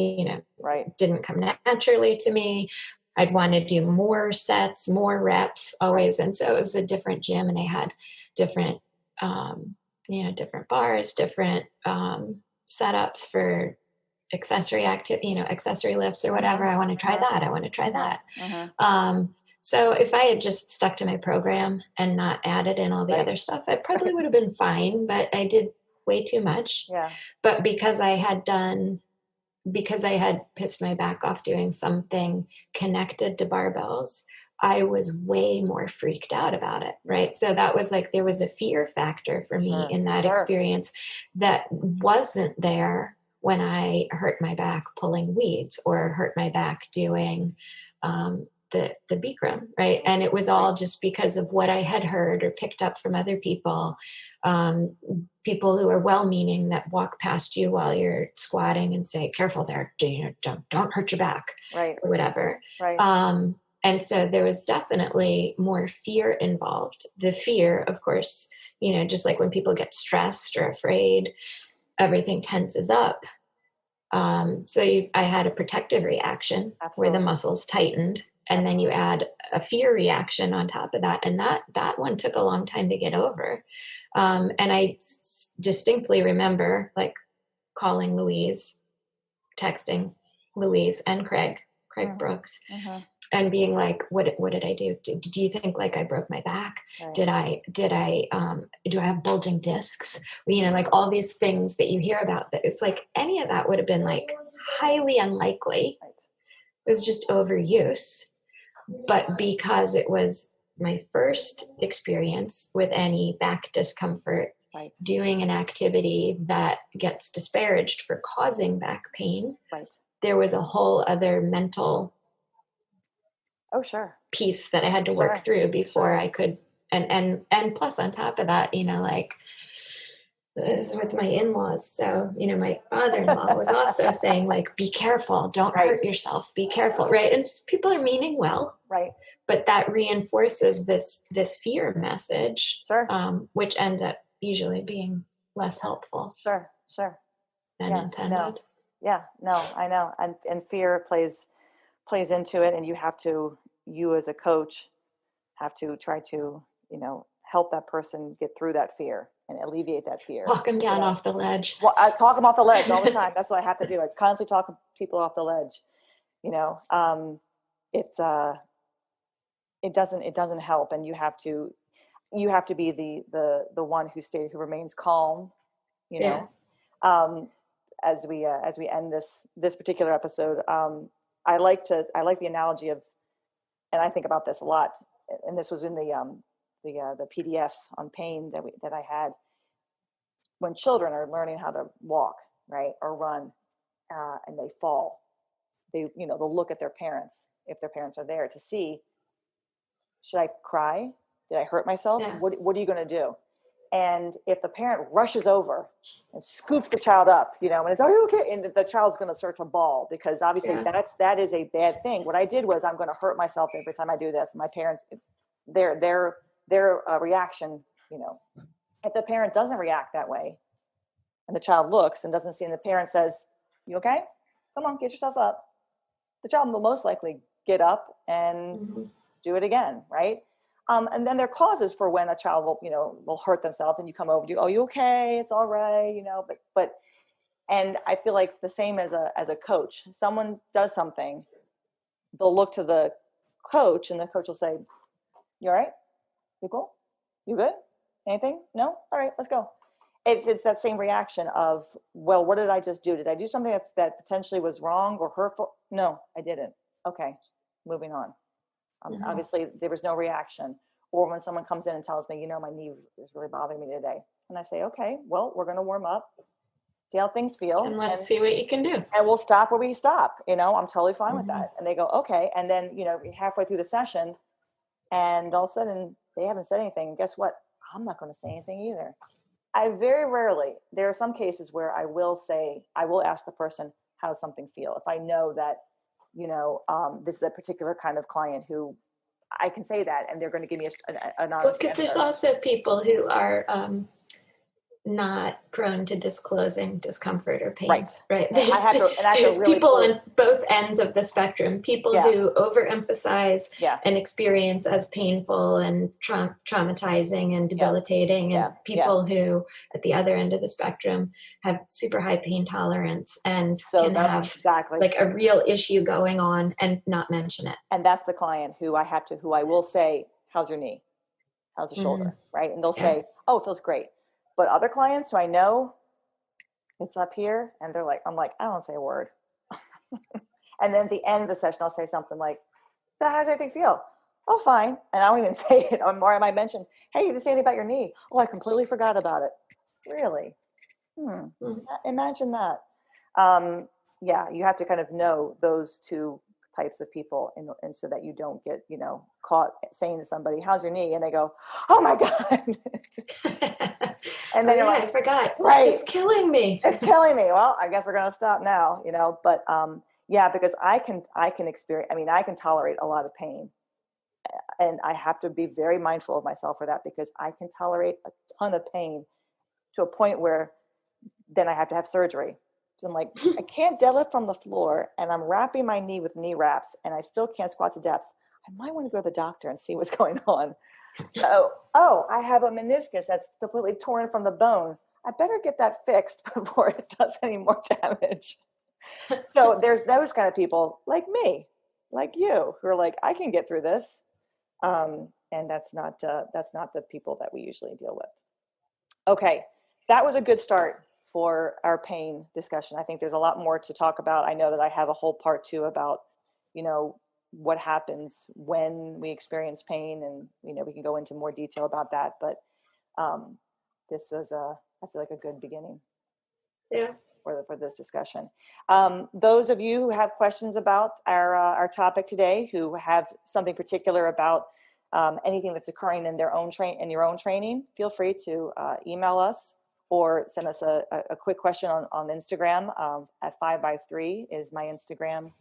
didn't come naturally to me. I'd want to do more sets, more reps always. And so it was a different gym, and they had different, different bars, different setups for accessory accessory lifts or whatever. I want to try that. I want to try that. So if I had just stuck to my program and not added in all the other stuff, I probably would have been fine, but I did way too much. Yeah. But because I had pissed my back off doing something connected to barbells, I was way more freaked out about it. Right. So that was like, there was a fear factor for me in that experience that wasn't there when I hurt my back pulling weeds or hurt my back doing the Bikram, right? And it was all just because of what I had heard or picked up from other people, people who are well-meaning that walk past you while you're squatting and say, "Careful there, don't hurt your back," right, or whatever. Right. And so there was definitely more fear involved. The fear, of course, just like when people get stressed or afraid, everything tenses up. So I had a protective reaction where the muscles tightened, and then you add a fear reaction on top of that. And that one took a long time to get over. And I distinctly remember, like, calling Louise, texting Louise and Craig Mm-hmm. Brooks, Mm-hmm. and being like, what did I do? Do you think like I broke my back? Right. Do I have bulging discs? You know, like all these things that you hear about, that it's like any of that would have been like highly unlikely. Right. It was just overuse. But because it was my first experience with any back discomfort, Right. doing an activity that gets disparaged for causing back pain, Right. there was a whole other mental sure. piece that I had to work through before I could, and plus on top of that, you know, like this is with my in-laws. So, you know, my father-in-law was also saying like, be careful, don't hurt yourself, be careful. Right. And just, people are meaning well, right. But that reinforces this fear message, which ends up usually being less helpful. Sure. Than intended. No. Yeah, no, I know. And fear plays into it, and you as a coach have to try to, you know, help that person get through that fear and alleviate that fear. Walk them down off the ledge. Well, I talk them off the ledge all the time. That's what I have to do. I constantly talk people off the ledge. You know, it doesn't help, and you have to be the one who remains calm. You know, as we end this particular episode, I like the analogy of, and I think about this a lot, and this was in the PDF on pain that I had. When children are learning how to walk, right, or run, and they fall, they'll look at their parents, if their parents are there, to see, should I cry? Did I hurt myself? Yeah. What are you going to do? And if the parent rushes over and scoops the child up, you know, and it's, are you okay? And the child's going to start to bawl, because obviously that is a bad thing. What I did was, I'm going to hurt myself every time I do this. My parents, their reaction, you know, if the parent doesn't react that way, and the child looks and doesn't see, and the parent says, you okay? Come on, get yourself up. The child will most likely get up and do it again, right? And then there are causes for when a child will hurt themselves, and you come over to you, oh, you okay? It's all right, you know. But and I feel like the same as a coach. Someone does something, they'll look to the coach, and the coach will say, you all right? You cool? You good? Anything? No? All right, let's go. It's that same reaction of, well, what did I just do? Did I do something that potentially was wrong or hurtful? No, I didn't. Okay, moving on. Obviously, there was no reaction. Or when someone comes in and tells me, you know, my knee is really bothering me today. And I say, okay, well, we're going to warm up, see how things feel. And let's see what you can do. And we'll stop where we stop. You know, I'm totally fine with that. And they go, okay. And then, you know, halfway through the session, and all of a sudden they haven't said anything. And guess what? I'm not going to say anything either. I very rarely, there are some cases where I will ask the person, how does something feel? If I know that, you know, this is a particular kind of client who I can say that, and they're going to give me an honest answer. Because there's also people who are not prone to disclosing discomfort or pain. Right. There's really people on both ends of the spectrum. People who overemphasize an experience as painful and traumatizing and debilitating, and people who, at the other end of the spectrum, have super high pain tolerance and can have like a real issue going on and not mention it. And that's the client who I will say, how's your knee? How's the shoulder? Right. And they'll say, oh, it feels great. But other clients who I know, it's up here, and I'm like, I don't say a word. And then at the end of the session, I'll say something like, how does everything feel? Oh, fine. And I won't even say it. Or I might mention, hey, you didn't say anything about your knee. Oh, I completely forgot about it. Really? Imagine that. You have to kind of know those two types of people, and so that you don't get, you know, caught saying to somebody, how's your knee? And they go, oh my God. And then I forgot. Right. It's killing me. Well, I guess we're going to stop now, you know, but because I can tolerate a lot of pain, and I have to be very mindful of myself for that, because I can tolerate a ton of pain to a point where then I have to have surgery. So I'm like, I can't deadlift from the floor, and I'm wrapping my knee with knee wraps, and I still can't squat to depth. I might want to go to the doctor and see what's going on. I have a meniscus that's completely torn from the bone. I better get that fixed before it does any more damage. So there's those kind of people like me, like you, who are like, I can get through this. And that's not the people that we usually deal with. Okay, that was a good start for our pain discussion. I think there's a lot more to talk about. I know that I have a whole part 2 about, what happens when we experience pain, and we can go into more detail about that. But this was I feel like a good beginning. Yeah. For this discussion. Those of you who have questions about our topic today, who have something particular about anything that's occurring in your own training, feel free to email us or send us a quick question on Instagram. At 5x3 is my Instagram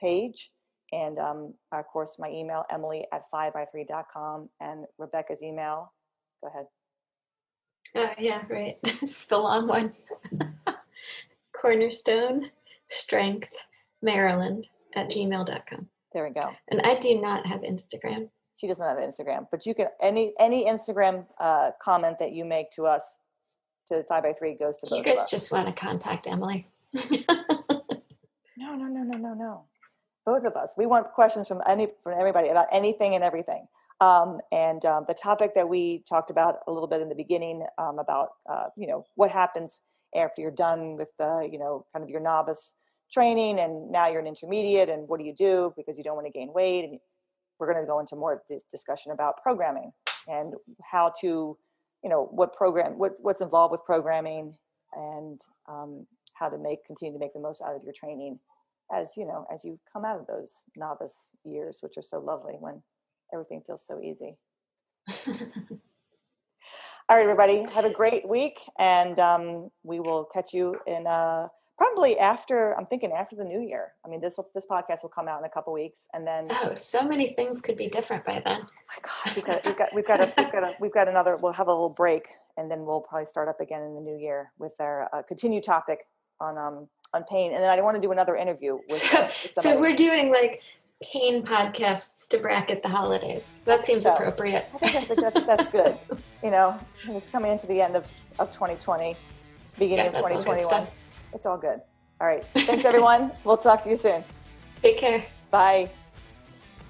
page. And of course, my email, Emily@5x3.com, and Rebecca's email. Go ahead. Yeah, right. It's the long one. Cornerstone Strength Maryland@gmail.com. There we go. And I do not have Instagram. She doesn't have Instagram, but you can, any Instagram comment that you make to us, to 5x3, goes to both of us. You guys just want to contact Emily. No. Both of us. We want questions from everybody about anything and everything. And the topic that we talked about a little bit in the beginning, about what happens after you're done with the kind of your novice training, and now you're an intermediate, and what do you do because you don't want to gain weight. And we're going to go into more discussion about programming and how to, what's involved with programming, and how to continue to make the most out of your training as you come out of those novice years, which are so lovely when everything feels so easy. All right, everybody, have a great week, and we will catch you in probably after the new year. I mean, this podcast will come out in a couple weeks, and then so many things could be different by then. Oh my God, we've got another. We'll have a little break, and then we'll probably start up again in the new year with our continued topic on pain. And then I want to do another interview with so we're doing like pain podcasts to bracket the holidays. That seems appropriate. I think that's good. It's coming into the end of 2020, beginning of 2021. It's all good. All right. Thanks, everyone. We'll talk to you soon. Take care. Bye.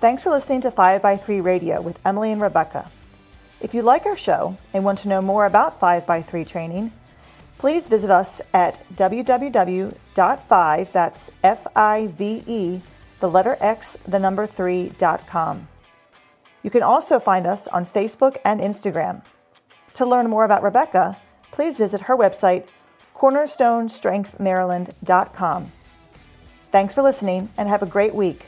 Thanks for listening to 5x3 Radio with Emily and Rebecca. If you like our show and want to know more about 5x3 training, please visit us at www.5, that's FIVE, the letter X, the number 3.com. You can also find us on Facebook and Instagram. To learn more about Rebecca, please visit her website, cornerstonestrengthmaryland.com. Thanks for listening, and have a great week.